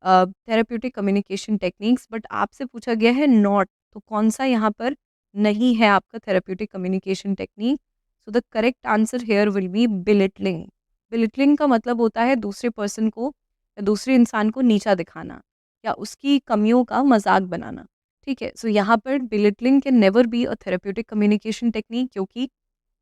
therapeutic communication techniques. But आपसे पूछा गया है नॉट, तो कौन सा यहाँ पर नहीं है आपका therapeutic communication technique? So the correct answer hair will be belittling. Belittling का मतलब होता है दूसरे पर्सन को या दूसरे इंसान को नीचा दिखाना या उसकी कमियों का मजाक बनाना। ठीक है, सो यहाँ पर belittling can never be a therapeutic communication technique, क्योंकि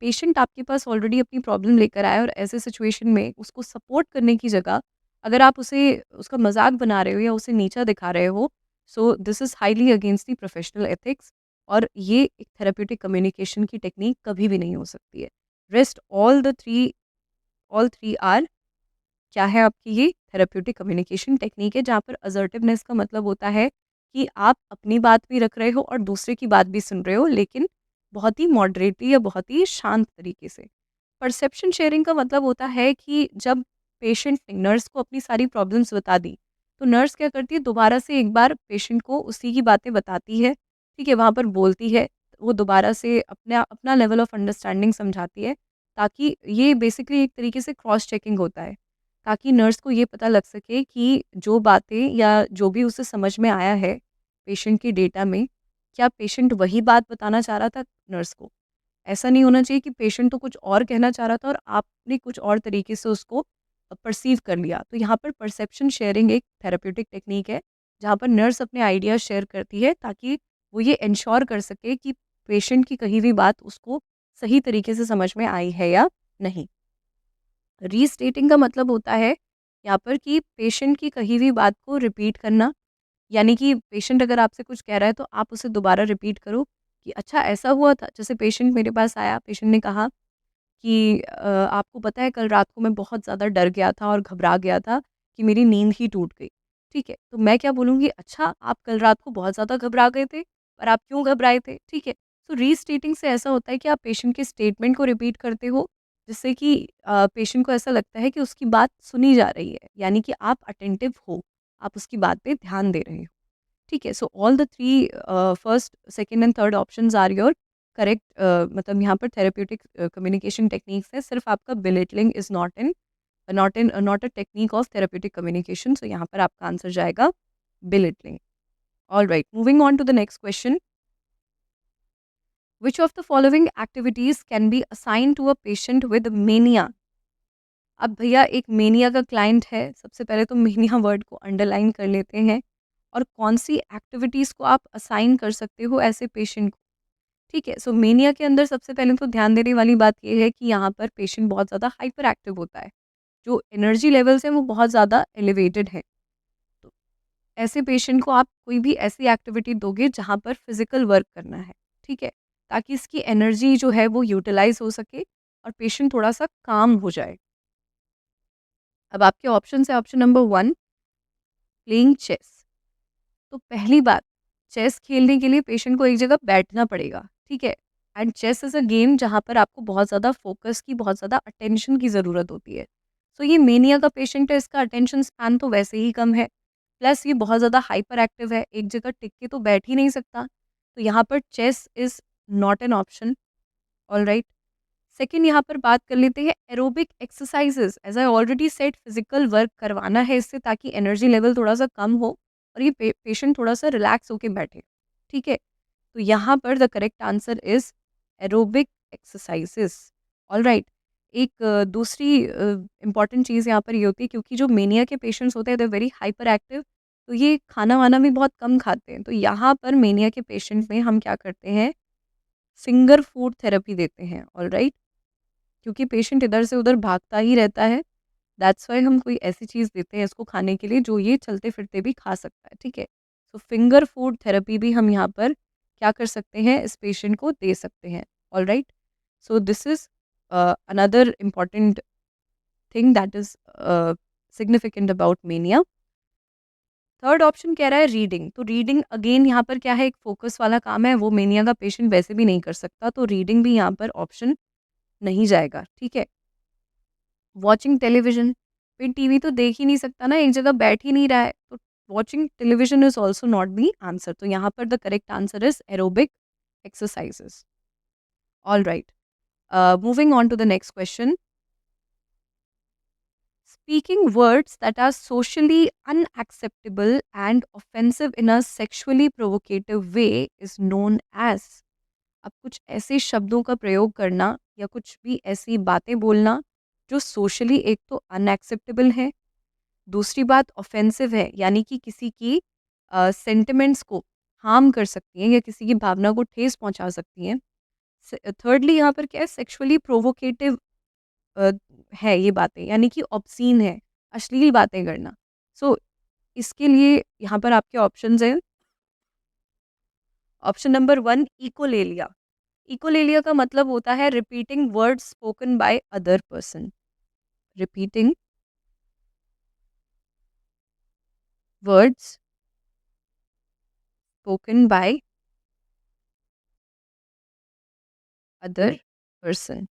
पेशेंट आपके पास ऑलरेडी अपनी प्रॉब्लम लेकर आया और ऐसे सिचुएशन में उसको सपोर्ट करने की जगह अगर आप उसे उसका मजाक बना रहे हो या उसे नीचा दिखा रहे हो, सो this is highly against the professional ethics, और ये एक थेरेप्यूटिक कम्युनिकेशन की टेक्निक कभी भी नहीं हो सकती है। रेस्ट ऑल थ्री आर क्या है आपकी, ये थेरेप्यूटिक कम्युनिकेशन टेक्निक है, जहाँ पर असर्टिवनेस का मतलब होता है कि आप अपनी बात भी रख रहे हो और दूसरे की बात भी सुन रहे हो, लेकिन बहुत ही मॉडरेटली या बहुत ही शांत तरीके से। परसेप्शन शेयरिंग का मतलब होता है कि जब पेशेंट ने नर्स को अपनी सारी प्रॉब्लम्स बता दी, तो नर्स क्या करती है, दोबारा से एक बार पेशेंट को उसी की बातें बताती है। ठीक है, वहाँ पर बोलती है, वो दोबारा से अपना अपना लेवल ऑफ अंडरस्टैंडिंग समझाती है, ताकि ये बेसिकली एक तरीके से क्रॉस चेकिंग होता है, ताकि नर्स को ये पता लग सके कि जो बातें या जो भी उसे समझ में आया है पेशेंट की डेटा में, क्या पेशेंट वही बात बताना चाह रहा था नर्स को। ऐसा नहीं होना चाहिए कि पेशेंट तो कुछ और कहना चाह रहा था और आपने कुछ और तरीके से उसको परसीव कर लिया। तो यहाँ पर परसेप्शन शेयरिंग एक थेरेप्यूटिक टेक्निक है, जहाँ पर नर्स अपने आइडियाज शेयर करती है ताकि वो ये इंश्योर कर सके कि पेशेंट की कही हुई बात उसको सही तरीके से समझ में आई है या नहीं। रीस्टेटिंग का मतलब होता है यहाँ पर कि पेशेंट की कही हुई बात को रिपीट करना, यानी कि पेशेंट अगर आपसे कुछ कह रहा है तो आप उसे दोबारा रिपीट करो कि अच्छा ऐसा हुआ था। जैसे पेशेंट मेरे पास आया, पेशेंट ने कहा कि आपको पता है कल रात को मैं बहुत ज़्यादा डर गया था और घबरा गया था कि मेरी नींद ही टूट गई। ठीक है, तो मैं क्या बोलूँगी, अच्छा आप कल रात को बहुत ज़्यादा घबरा गए थे, पर आप क्यों घबराए थे? ठीक है, तो रीस्टेटिंग से ऐसा होता है कि आप पेशेंट के स्टेटमेंट को रिपीट करते हो, जिससे कि पेशेंट को ऐसा लगता है कि उसकी बात सुनी जा रही है, यानी कि आप अटेंटिव हो, आप उसकी बात पे ध्यान दे रहे हो। ठीक है, so all the three first, second and third options are your correct मतलब यहाँ पर थेरेप्यूटिक कम्युनिकेशन टेक्निक्स है, सिर्फ आपका belittling is not a technique of therapeutic communication, so यहाँ पर आपका आंसर जाएगा belittling. All right, moving on to the next question. Which of the following activities can be assign to a patient with mania? अब भैया एक mania का client है, सबसे पहले तो मेनिया वर्ड को अंडरलाइन कर लेते हैं, और कौन सी एक्टिविटीज़ को आप असाइन कर सकते हो ऐसे पेशेंट को। ठीक है, सो मेनिया के अंदर सबसे पहले तो ध्यान देने वाली बात ये है कि यहाँ पर पेशेंट बहुत ज़्यादा हाइपर एक्टिव होता है, जो एनर्जी लेवल्स हैं वो बहुत ज़्यादा एलिवेटेड है। तो ऐसे पेशेंट को आप कोई भी ऐसी एक्टिविटी दोगे जहाँ पर फिजिकल वर्क करना है, ठीक है, ताकि इसकी एनर्जी जो है वो यूटिलाइज हो सके और पेशेंट थोड़ा सा काम हो जाए। अब आपके ऑप्शन है, ऑप्शन नंबर 1 प्लेइंग चेस। तो पहली बात, चेस खेलने के लिए पेशेंट को एक जगह बैठना पड़ेगा, ठीक है, and chess is a game जहाँ पर आपको बहुत ज़्यादा फोकस की, बहुत ज़्यादा अटेंशन की ज़रूरत होती है। सो ये मेनिया का पेशेंट है, इसका अटेंशन स्पैन तो वैसे ही कम है, प्लस ये बहुत ज़्यादा हाइपर एक्टिव है, एक जगह टिक के तो बैठ ही नहीं सकता, तो यहाँ पर chess is not an option. All right, second यहाँ पर बात कर लेते हैं aerobic exercises. As I already said, physical work करवाना है इससे, ताकि एनर्जी लेवल थोड़ा सा कम हो और ये पेशेंट थोड़ा सा रिलैक्स होके बैठे, ठीक है। तो यहाँ पर the correct answer is aerobic exercises. All right, एक दूसरी इंपॉर्टेंट चीज़ यहाँ पर ये होती है, क्योंकि जो मेनिया के पेशेंट्स होते हैं दे वेरी हाइपर एक्टिव, तो ये खाना वाना भी बहुत कम खाते हैं, तो यहाँ पर मेनिया के पेशेंट में हम क्या करते हैं, फिंगर फूड थेरेपी देते हैं। ऑल राइट, क्योंकि पेशेंट इधर से उधर भागता ही रहता है, दैट्स वाई हम कोई ऐसी चीज़ देते हैं इसको खाने के लिए जो ये चलते फिरते भी खा सकता है, ठीक है। सो फिंगर फूड थेरेपी भी हम यहाँ पर क्या कर सकते हैं, इस पेशेंट को दे सकते हैं। All right, so this is another important thing that is significant about mania. Third option कह रहा है रीडिंग। तो रीडिंग अगेन यहाँ पर क्या है, एक फोकस वाला काम है, वो मेनिया का पेशेंट वैसे भी नहीं कर सकता, तो रीडिंग भी यहाँ पर ऑप्शन नहीं जाएगा, ठीक है। वॉचिंग टेलीविजन, फिर टीवी तो देख ही नहीं सकता ना, एक जगह बैठ ही नहीं रहा है, तो watching television is also not the answer, तो यहाँ पर the correct answer is aerobic exercises. All right, moving on to the next question. Speaking words that are socially unacceptable and offensive in a sexually provocative way is known as। अब कुछ ऐसे शब्दों का प्रयोग करना या कुछ भी ऐसी बातें बोलना जो सोशली एक तो अनएक्सेप्टेबल है, दूसरी बात ऑफेंसिव है, यानी कि किसी की सेंटिमेंट्स को हार्म कर सकती हैं या किसी की भावना को ठेस पहुंचा सकती हैं। थर्डली यहाँ पर क्या है, सेक्सुअली प्रोवोकेटिव है ये बातें, यानी कि ऑब्सीन है, अश्लील बातें करना। सो इसके लिए यहाँ पर आपके ऑप्शंस हैं, ऑप्शन नंबर 1 इकोलेलिया। इकोलेलिया का मतलब होता है repeating words spoken by other person, repeating words spoken by other person.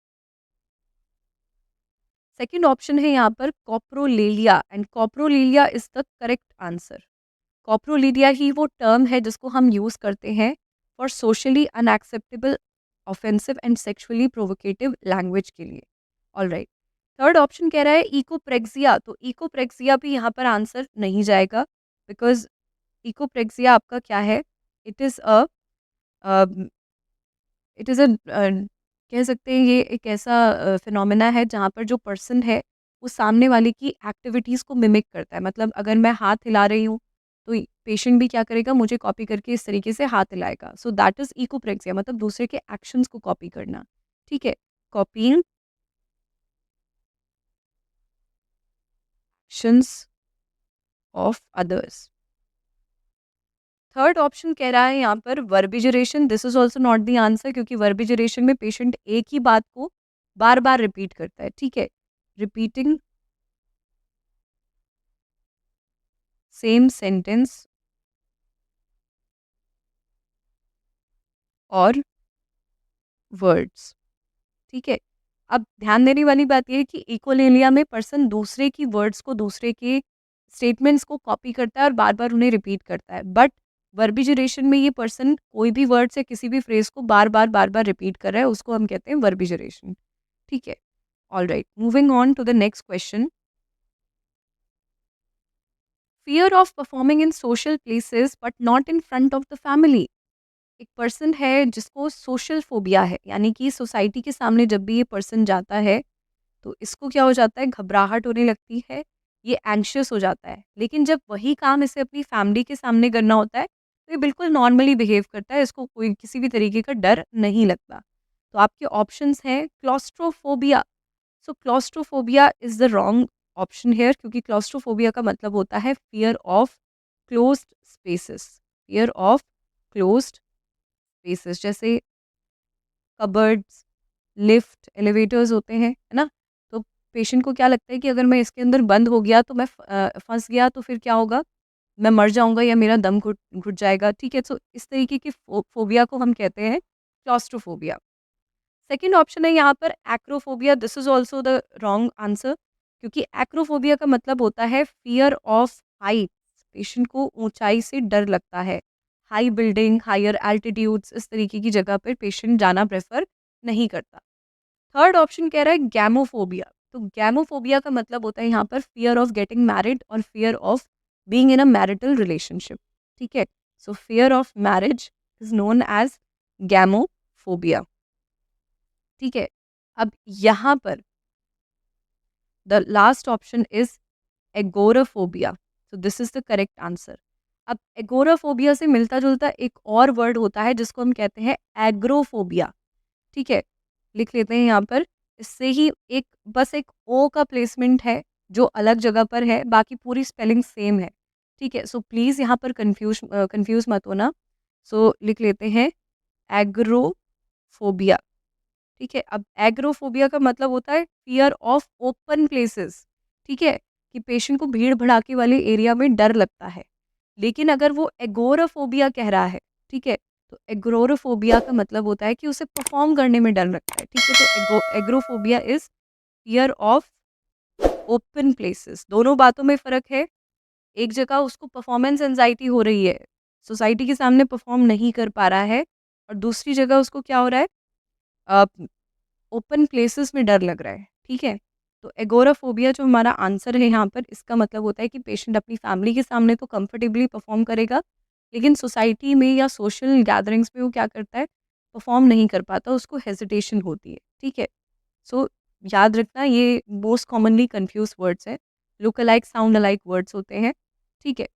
Second option है यहाँ पर coprolalia, and coprolalia is the correct answer. Coprolalia ही वो टर्म है जिसको हम यूज़ करते हैं for socially unacceptable, offensive and sexually provocative language के लिए। ऑल राइट, थर्ड ऑप्शन कह रहा है इकोप्रेक्सिया, तो इकोप्रेक्सिया भी यहाँ पर आंसर नहीं जाएगा, बिकॉज इकोप्रेक्सिया आपका क्या है, it is a it is a कह सकते हैं ये एक ऐसा फिनोमेना है जहाँ पर जो पर्सन है वो सामने वाले की एक्टिविटीज़ को मिमिक करता है। मतलब अगर मैं हाथ हिला रही हूँ तो पेशेंट भी क्या करेगा, मुझे कॉपी करके इस तरीके से हाथ हिलाएगा। सो दैट इज़ इकोप्रेक्सिया, मतलब दूसरे के एक्शंस को कॉपी करना, ठीक है। Copying actions of others. Third option कह रहा है यहाँ पर verbigeration, this is also not the answer, क्योंकि वर्बिजरेशन में पेशेंट एक ही बात को बार बार रिपीट करता है, ठीक है। रिपीटिंग सेम सेंटेंस और वर्ड्स, ठीक है। अब ध्यान देने वाली बात यह है कि इकोलेलिया में पर्सन दूसरे की वर्ड्स को, दूसरे के स्टेटमेंट्स को कॉपी करता है और बार बार उन्हें रिपीट करता है, बट वर्बिजरेशन में ये पर्सन कोई भी वर्ड्स या किसी भी फ्रेज को बार बार रिपीट कर रहा है, उसको हम कहते हैं वर्बिजरेशन। ठीक है, all right, moving on to the next question. Fear of performing in social places but not in front of the family. एक पर्सन है जिसको सोशल फोबिया है, यानी कि सोसाइटी के सामने जब भी ये पर्सन जाता है तो इसको क्या हो जाता है, घबराहट होने लगती है, ये एंग्शियस हो जाता है। लेकिन जब वही काम इसे अपनी फैमिली के सामने करना होता है तो ये बिल्कुल नॉर्मली बिहेव करता है, इसको कोई किसी भी तरीके का डर नहीं लगता। तो आपके ऑप्शंस हैं claustrophobia. So claustrophobia is the wrong option here, क्योंकि क्लॉस्ट्रोफोबिया का मतलब होता है fear of closed spaces. Fear of closed spaces, जैसे कबर्ड्स, लिफ्ट, एलिवेटर्स होते हैं, है ना? तो पेशेंट को क्या लगता है कि अगर मैं इसके अंदर बंद हो गया तो मैं फँस गया तो फिर क्या होगा? मैं मर जाऊँगा या मेरा दम घुट घुट जाएगा, ठीक है? तो इस तरीके की फ़ोबिया को हम कहते हैं क्लॉस्ट्रोफोबिया। सेकंड ऑप्शन है यहाँ पर acrophobia, this is also the wrong answer, क्योंकि एक्रोफोबिया का मतलब होता है फ़ियर ऑफ हाइट्स। पेशेंट को ऊँचाई से डर लगता है। हाई बिल्डिंग, हायर एल्टीट्यूड्स, इस तरीके की जगह पर पेशेंट जाना प्रेफ़र नहीं करता। थर्ड ऑप्शन कह रहा है गैमोफोबिया। तो गैमोफोबिया का मतलब होता है यहाँ पर फियर ऑफ गेटिंग मैरिड और fear of being in a marital relationship. ठीक है, so fear of marriage is known as gamophobia. ठीक है, अब यहाँ पर the last option is agoraphobia. तो this is the correct answer. अब एगोराफोबिया से मिलता जुलता एक और वर्ड होता है जिसको हम कहते हैं एग्रोफोबिया। ठीक है, लिख लेते हैं यहाँ पर। इससे ही एक बस एक ओ का प्लेसमेंट है जो अलग जगह पर है, बाकी पूरी स्पेलिंग सेम है। ठीक है, सो प्लीज़ यहाँ पर कंफ्यूज मत होना। सो लिख लेते हैं एग्रोफोबिया। ठीक है, अब एग्रोफोबिया का मतलब होता है फियर ऑफ ओपन प्लेसेस। ठीक है, कि पेशेंट को भीड़ भड़ाके वाले एरिया में डर लगता है। लेकिन अगर वो एगोराफोबिया कह रहा है, ठीक है, तो एग्रोराफोबिया का मतलब होता है कि उसे परफॉर्म करने में डर लगता है। ठीक है, तो agoraphobia is fear of open places. दोनों बातों में फ़र्क है। एक जगह उसको परफॉर्मेंस एंजाइटी हो रही है, सोसाइटी के सामने परफॉर्म नहीं कर पा रहा है, और दूसरी जगह उसको क्या हो रहा है, ओपन प्लेसेस में डर लग रहा है। ठीक है, तो एगोराफोबिया जो हमारा आंसर है यहाँ पर, इसका मतलब होता है कि पेशेंट अपनी फैमिली के सामने तो कंफर्टेबली परफॉर्म करेगा, लेकिन सोसाइटी में या सोशल गैदरिंग्स में वो क्या करता है, परफॉर्म नहीं कर पाता, उसको हेजिटेशन होती है। ठीक है, सो याद रखना ये मोस्ट कॉमनली कंफ्यूज वर्ड्स है, look alike sound alike words होते हैं। ठीक है,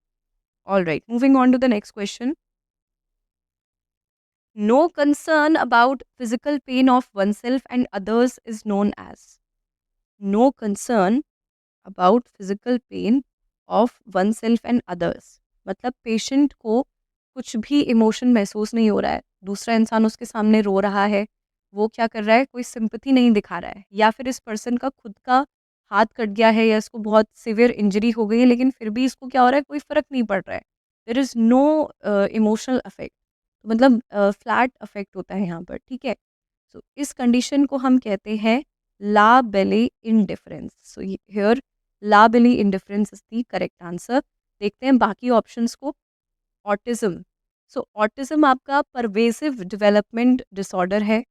all right, moving on to the next question. No concern about physical pain of oneself and others is known as. No concern about physical pain of oneself and others. मतलब patient को कुछ भी emotion महसूस नहीं हो रहा है, दूसरा इंसान उसके सामने रो रहा है, वो क्या कर रहा है, कोई सिंपैथी नहीं दिखा रहा है, या फिर इस पर्सन का खुद का हाथ कट गया है या इसको बहुत सिवियर इंजरी हो गई है, लेकिन फिर भी इसको क्या हो रहा है, कोई फ़र्क नहीं पड़ रहा है। There is no emotional affect, मतलब फ्लैट अफेक्ट होता है यहाँ पर। ठीक है, सो इस कंडीशन को हम कहते हैं la belle indifference. So here la belle indifference is the correct answer. देखते हैं बाकी ऑप्शंस को। ऑटिज्म। सो ऑटिज्म आपका परवेसिव डेवलपमेंट डिसऑर्डर है,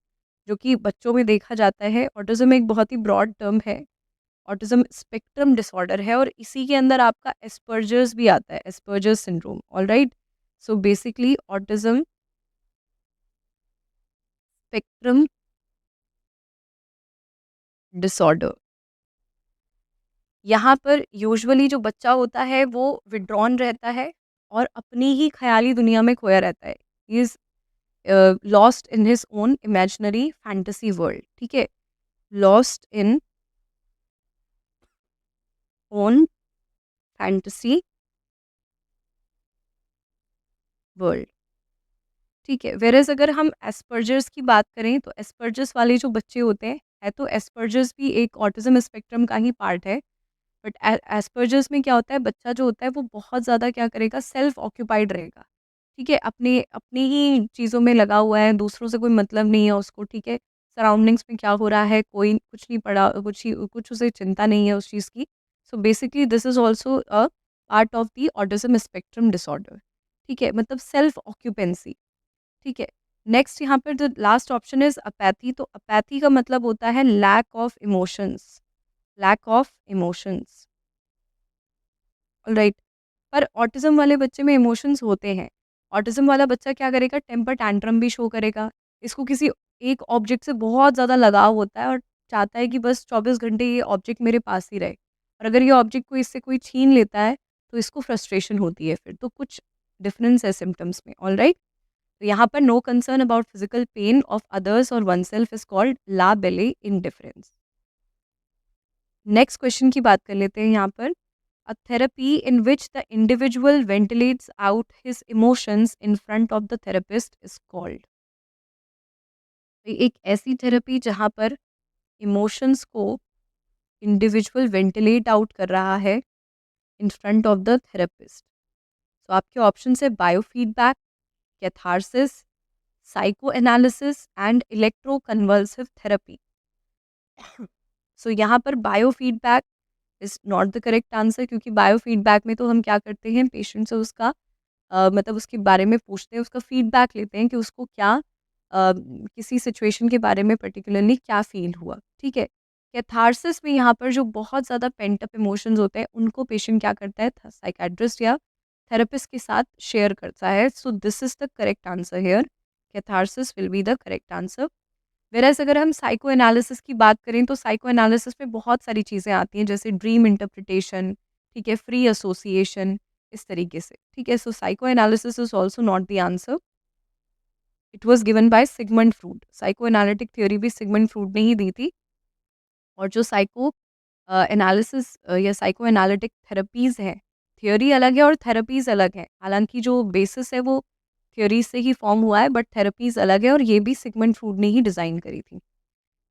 जो कि बच्चों में देखा जाता है। ऑटिज्म एक बहुत ही ब्रॉड टर्म है। ऑटिज्म स्पेक्ट्रम डिसऑर्डर है, और इसी के अंदर आपका एस्पर्जर्स भी आता है, Asperger's syndrome. All right, so basically autism spectrum disorder. यहाँ पर यूजुअली जो बच्चा होता है वो विड्रॉन रहता है और अपनी ही ख़याली दुनिया में खोया रहता है। He is lost in his own imaginary fantasy world. ठीक है, lost in own fantasy world. ठीक है, वेयरएज़ अगर हम एस्पर्जर्स की बात करें तो एस्पर्जर्स वाले जो बच्चे होते हैं, है तो एस्पर्जर्स भी एक ऑटिज़्म स्पेक्ट्रम का ही पार्ट है। बट एस्पर्जर्स में क्या होता है, बच्चा जो होता है वो बहुत ज़्यादा क्या करेगा, सेल्फ ऑक्यूपाइड रहेगा। ठीक है, अपने अपनी ही चीज़ों में लगा हुआ है, दूसरों से कोई मतलब नहीं है उसको। ठीक है, सराउंडिंग्स में क्या हो रहा है, कोई कुछ नहीं पड़ा, कुछ उसे चिंता नहीं है उस चीज़ की। So basically this is also a part of the autism spectrum disorder. ठीक है, मतलब सेल्फ ऑक्यूपेंसी। ठीक है, नेक्स्ट यहाँ पर the last option is apathy. तो अपैथी का मतलब होता है lack of emotions, lack of emotions. All right, पर ऑटिज्म वाले बच्चे में इमोशंस होते हैं। ऑटिज्म वाला बच्चा क्या करेगा, टेम्पर टैंट्रम भी शो करेगा। इसको किसी एक ऑब्जेक्ट से बहुत ज़्यादा लगाव होता है और चाहता है कि बस 24 घंटे ये ऑब्जेक्ट मेरे पास ही रहे, और अगर ये ऑब्जेक्ट को इससे कोई छीन लेता है तो इसको फ्रस्ट्रेशन होती है फिर। तो कुछ डिफरेंस है सिम्टम्स में। ऑलराइट, तो यहाँ पर no concern about physical pain of others और oneself is called la belle indifference. Next question की बात कर लेते हैं यहाँ पर। A therapy in which the individual ventilates out his emotions in front of the therapist is called। तो एक ऐसी थेरेपी जहाँ पर इमोशंस को इंडिविजुअल वेंटिलेट आउट कर रहा है in front of the therapist. तो आपके ऑप्शन है biofeedback, catharsis, psychoanalysis and electroconvulsive therapy. So यहाँ पर biofeedback is not the correct answer, क्योंकि बायोफीडबैक में तो हम क्या करते हैं, पेशेंट से उसका मतलब उसके बारे में पूछते हैं, उसका फीडबैक लेते हैं कि उसको क्या किसी सिचुएशन के बारे में पर्टिकुलरली क्या फील हुआ। ठीक है, कैथारसिस में यहाँ पर जो बहुत ज़्यादा पेंट अप इमोशंस होते हैं उनको पेशेंट क्या करता है, साइकेट्रिस्ट या थेरेपिस्ट के साथ शेयर करता है। So this is the correct answer here, catharsis will be the correct answer. Whereas अगर हम साइको एनालिसिस की बात करें तो साइको एनालिसिस में बहुत सारी चीज़ें आती हैं, जैसे ड्रीम इंटरप्रिटेशन, ठीक है, फ्री एसोसिएशन, इस तरीके से। ठीक है, so psychoanalysis is also not the answer, it was given by Sigmund Freud. Psychoanalytic theory भी सिगमंड फ्रूड ने ही दी थी। और जो साइको एनालिसिस या साइको एनालिटिक थेरेपीज़ हैं, थ्योरी अलग है और थेरेपीज़ अलग है। हालांकि जो बेसिस है वो थ्योरी से ही फॉर्म हुआ है, बट थेरेपीज़ अलग है और ये भी सिगमंड फ्रूड ने ही डिज़ाइन करी थी।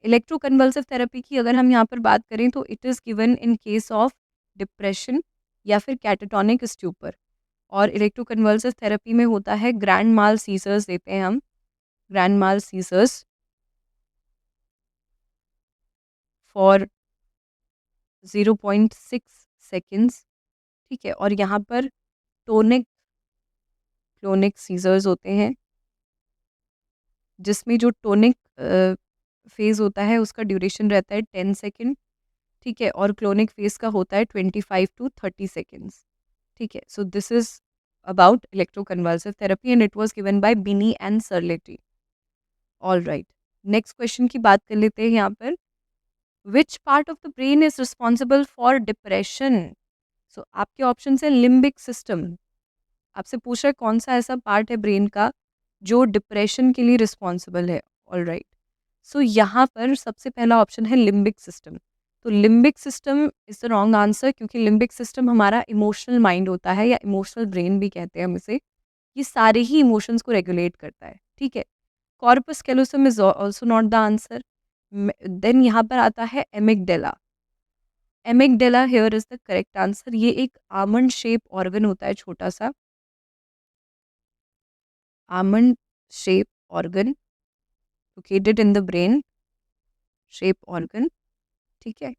इलेक्ट्रोकन्वल्सिव थेरेपी की अगर हम यहाँ पर बात करें तो it is given in case of depression या फिर कैटाटोनिक स्ट्यूपर। और इलेक्ट्रोकन्वल्सिव थेरेपी में होता है ग्रैंड माल सीजर्स देते हैं हम, grand mal seizures for 0.6 seconds. ठीक है, और यहाँ पर टोनिक क्लोनिक सीजर्स होते हैं, जिसमें जो टोनिक फेज़ होता है उसका ड्यूरेशन रहता है 10 सेकेंड। ठीक है, और क्लोनिक फेज़ का होता है 25 टू 30 सेकेंड्स। ठीक है, so this is about electroconvulsive therapy and it was given by Bini and Cerletti. Alright, next question की बात कर लेते हैं यहाँ पर। Which part of the brain is responsible for depression. So आपके ऑप्शन है लिम्बिक सिस्टम। आपसे पूछ रहा है कौन सा ऐसा पार्ट है ब्रेन का जो डिप्रेशन के लिए रिस्पॉन्सिबल है। ऑलराइट, सो यहाँ पर सबसे पहला ऑप्शन है लिम्बिक सिस्टम। तो limbic system is the wrong answer, क्योंकि लिम्बिक सिस्टम हमारा इमोशनल माइंड होता है या इमोशनल ब्रेन भी कहते हैं हम इसे। ये सारे ही इमोशंस को रेगुलेट करता है। ठीक है, corpus callosum is also not the answer. Then यहाँ पर आता है amygdala. Amygdala here is the correct answer. ये एक आमंड शेप ऑर्गन होता है, छोटा सा almond shape organ located in the brain, shape organ. ठीक है,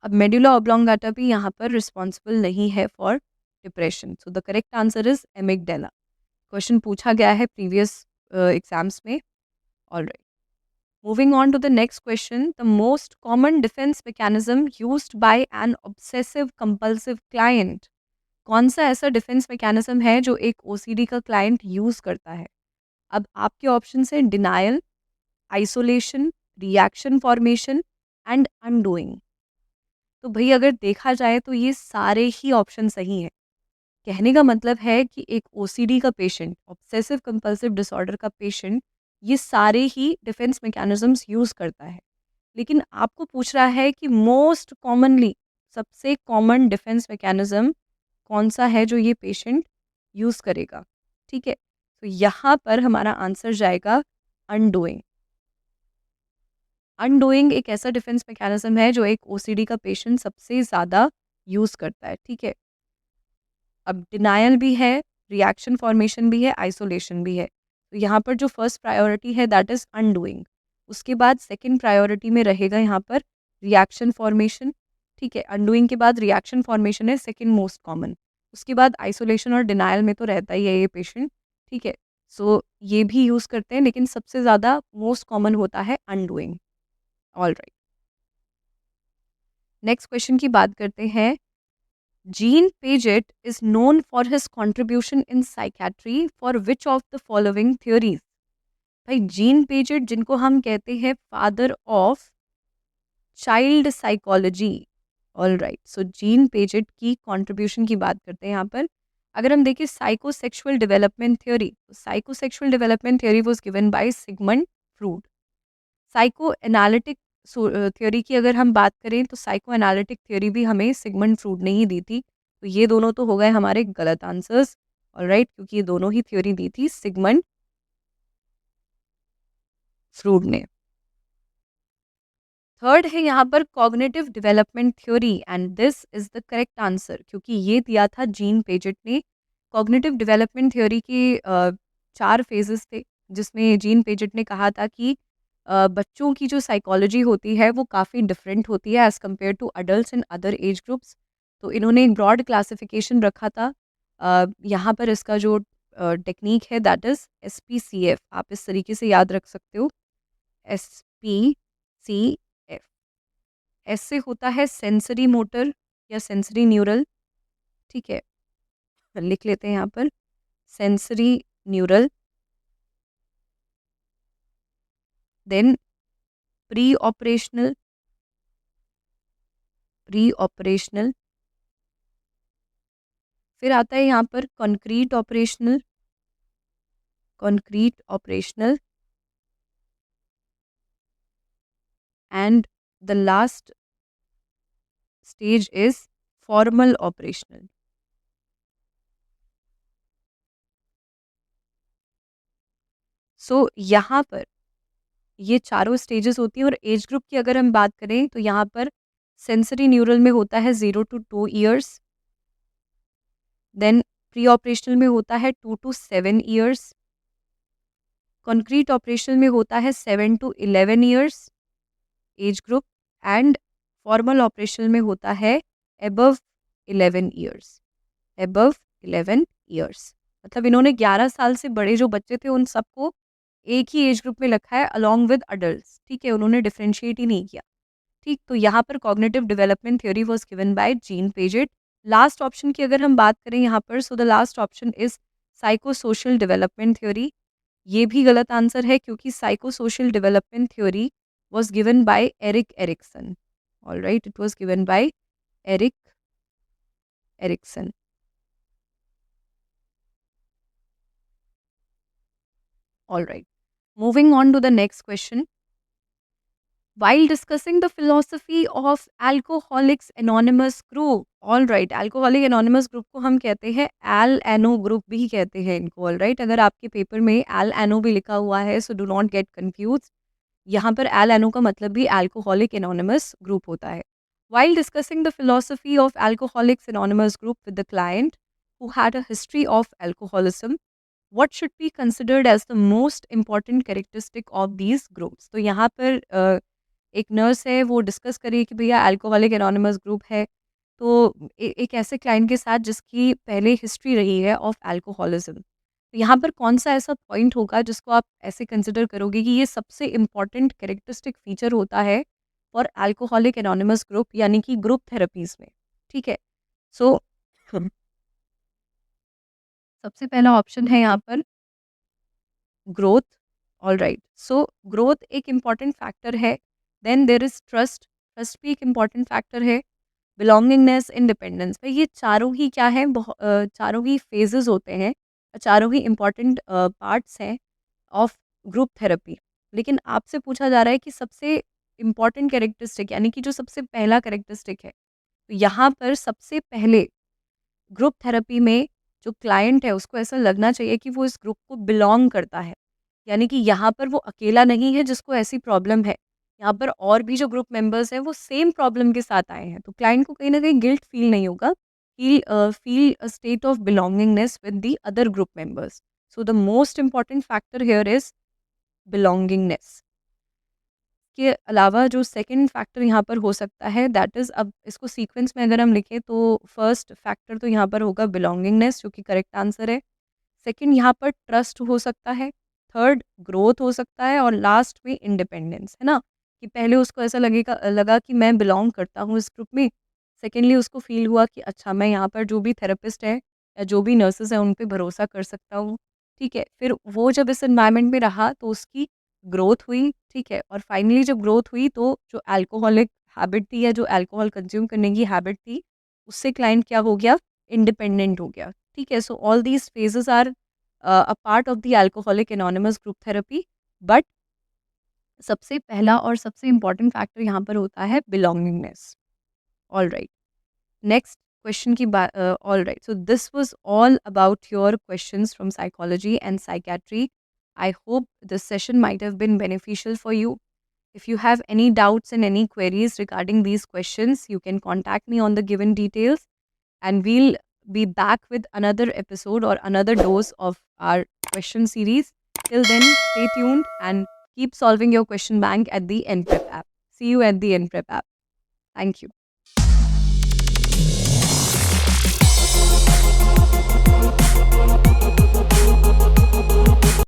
अब मेडुला ऑब्लोंगाटा भी यहाँ पर रिस्पॉन्सिबल नहीं है for depression. So the correct answer is amygdala. Question पूछा गया है प्रीवियस एग्जाम्स में। Alright, moving on to the next question, the most common defense mechanism used by an obsessive compulsive client। कौन सा ऐसा डिफेंस मैकेनिज्म है जो एक ओसीडी का क्लाइंट यूज करता है। अब आपके ऑप्शन है denial, isolation, reaction formation and undoing. तो भाई अगर देखा जाए तो ये सारे ही ऑप्शन सही हैं। कहने का मतलब है कि एक ओसीडी का पेशेंट, ऑब्सेसिव कंपल्सिव डिसऑर्डर का पेशेंट, ये सारे ही डिफेंस मैकेनिज्म्स यूज करता है। लेकिन आपको पूछ रहा है कि मोस्ट कॉमनली, सबसे कॉमन डिफेंस मैकेनिज्म कौन सा है जो ये पेशेंट यूज करेगा। ठीक है, तो यहाँ पर हमारा आंसर जाएगा अनडूइंग। अनडूइंग एक ऐसा डिफेंस मैकेनिज्म है जो एक ओसीडी का पेशेंट सबसे ज़्यादा यूज़ करता है। ठीक है, अब डिनायल भी है, रिएक्शन फॉर्मेशन भी है, आइसोलेशन भी है। तो यहाँ पर जो फर्स्ट प्रायोरिटी है दैट इज़ अनडूइंग। उसके बाद सेकंड प्रायोरिटी में रहेगा यहाँ पर रिएक्शन फॉर्मेशन। ठीक है, अनडूइंग के बाद रिएक्शन फॉर्मेशन है सेकंड मोस्ट कॉमन। उसके बाद आइसोलेशन और डिनायल में तो रहता ही है ये पेशेंट, ठीक है। सो ये भी यूज़ करते हैं, लेकिन सबसे ज़्यादा मोस्ट कॉमन होता है अनडूइंग। ऑलराइट, नेक्स्ट क्वेश्चन की बात करते हैं। Jean Piaget is known for his contribution in psychiatry for which of the following theories. भाई जीन पेजेट जिनको हम कहते हैं father of child psychology. All right, so Jean Piaget की कंट्रीब्यूशन की बात करते हैं यहाँ पर। अगर हम देखें psychosexual development theory, psychosexual development theory was given by Sigmund Freud. Psychoanalytic theory की अगर हम बात करें तो साइको एनालिटिक थ्योरी भी हमें सिगमंड फ्रूड ने ही दी थी। तो ये दोनों तो हो गए हमारे गलत आंसर्स, ऑलराइट, क्योंकि ये दोनों ही थ्योरी दी थी सिगमंड फ्रूड ने। थर्ड है यहाँ पर cognitive development theory and this is the correct answer, क्योंकि ये दिया था जीन पेजेट ने। कॉग्निटिव डेवलपमेंट थ्योरी के 4 फेजेस थे, जिसमें जीन पेजेट ने कहा था कि बच्चों की जो साइकोलॉजी होती है वो काफ़ी डिफरेंट होती है as compare to adult in other age groups. तो इन्होंने एक ब्रॉड क्लासिफिकेशन रखा था। यहाँ पर इसका जो टेक्निक है दैट इज़ SPCF, आप इस तरीके से याद रख सकते हो, SPCF। एस से होता है सेंसरी मोटर या सेंसरी न्यूरल, ठीक है, लिख लेते हैं यहाँ पर sensory neural. Then preoperational, preoperational. फिर आता है यहाँ पर concrete operational, concrete operational. And the last stage is formal operational. So यहाँ पर ये चारों स्टेजेस होती हैं, और एज ग्रुप की अगर हम बात करें तो यहाँ पर सेंसरी न्यूरल में होता है 0 to 2 years। Then preoperational में होता है 2 to 7 years। कॉन्क्रीट ऑपरेशनल में होता है 7 to 11 years age group. And formal operational में होता है एबव 11 years, एबव 11 years। मतलब इन्होंने 11 साल से बड़े जो बच्चे थे उन सबको एक ही एज ग्रुप में रखा है अलॉन्ग विद अडल्ट, ठीक है, उन्होंने डिफ्रेंशिएट ही नहीं किया। ठीक, तो यहाँ पर cognitive development theory was given bye gene Paget. Last option की अगर हम बात करें यहाँ पर, so the last option is psycho social development theory. ये भी गलत आंसर है, क्योंकि psycho social development theory was given bye Erik Erikson. All right, it was given bye Erik Erikson. All right, moving on to the next question. While discussing the philosophy of Alcoholics Anonymous Group, all right, Alcoholic Anonymous Group को हम कहते हैं L एनो group भी कहते हैं इनको, all right। अगर आपके पेपर में एल एनो भी लिखा हुआ है, so do not get confuse. यहाँ पर एल एनो का मतलब भी अल्कोहलिक एनोनिमस ग्रुप होता है। While discussing the philosophy of Alcoholics Anonymous Group with the client who had a history of alcoholism, what should be considered as the most important characteristic of these groups। तो यहाँ पर एक nurse है, वो discuss करिए कि भैया alcoholic anonymous group है, तो एक ऐसे क्लाइंट के साथ जिसकी पहले हिस्ट्री रही है ऑफ अल्कोहलिज्म। तो यहाँ पर कौन सा ऐसा पॉइंट होगा जिसको आप ऐसे कंसिडर करोगे कि ये सबसे इम्पॉर्टेंट कैरेक्टरिस्टिक फीचर होता है फॉर अल्कोहलिक एनोनिमस ग्रुप, यानी कि ग्रुप थेरेपीज में, ठीक है। सो सबसे पहला ऑप्शन है यहाँ पर growth. All right, so growth एक इम्पॉर्टेंट फैक्टर है। Then there is trust, trust भी एक इम्पॉर्टेंट फैक्टर है। बिलोंगिंगनेस, इंडिपेंडेंस, भाई ये चारों ही क्या है, चारों ही फेजेस होते हैं, चारों ही इम्पॉर्टेंट पार्ट्स हैं ऑफ ग्रुप थेरेपी। लेकिन आपसे पूछा जा रहा है कि सबसे इम्पॉर्टेंट कैरेक्टरिस्टिक, यानी कि जो सबसे पहला कैरेक्टरिस्टिक है, तो यहाँ पर सबसे पहले ग्रुप थेरेपी में जो क्लाइंट है उसको ऐसा लगना चाहिए कि वो इस ग्रुप को बिलोंग करता है, यानी कि यहाँ पर वो अकेला नहीं है जिसको ऐसी प्रॉब्लम है। यहाँ पर और भी जो ग्रुप मेंबर्स हैं वो सेम प्रॉब्लम के साथ आए हैं, तो क्लाइंट को कहीं ना कहीं गिल्ट फील नहीं होगा। He feel a state of belongingness with the other group members. So the most important factor here is belongingness. के अलावा जो सेकंड फैक्टर यहाँ पर हो सकता है दैट इज़, अब इसको सीक्वेंस में अगर हम लिखें तो फर्स्ट फैक्टर तो यहाँ पर होगा बिलोंगिंगनेस, जो कि करेक्ट आंसर है। सेकंड यहाँ पर ट्रस्ट हो सकता है, थर्ड ग्रोथ हो सकता है, और लास्ट में इंडिपेंडेंस, है ना? कि पहले उसको ऐसा लगा कि मैं बिलोंग करता हूँ इस ग्रुप में। सेकेंडली उसको फील हुआ कि अच्छा, मैं यहाँ पर जो भी थेरेपिस्ट है या जो भी नर्सेस हैं उन पे भरोसा कर सकता हूँ, ठीक है? फिर वो जब इस एनवायरनमेंट में रहा तो उसकी ग्रोथ हुई, ठीक है? और फाइनली जब ग्रोथ हुई तो जो अल्कोहलिक हैबिट थी या जो अल्कोहल कंज्यूम करने की हैबिट थी, उससे क्लाइंट क्या हो गया? इंडिपेंडेंट हो गया, ठीक है? So all these phases are a part of the alcoholic anonymous group therapy, but सबसे पहला और सबसे इम्पोर्टेंट फैक्टर यहाँ पर होता है बिलोंगिंगनेस। ऑलराइट, नेक्स्ट क्वेश्चन की बात। Alright, so this was all about your questions from psychology and psychiatry. I hope this session might have been beneficial for you. If you have any doubts and any queries regarding these questions, you can contact me on the given details, and we'll be back with another episode or another dose of our question series. Till then, stay tuned and keep solving your question bank at the NPrep app. See you at the NPrep app. Thank you.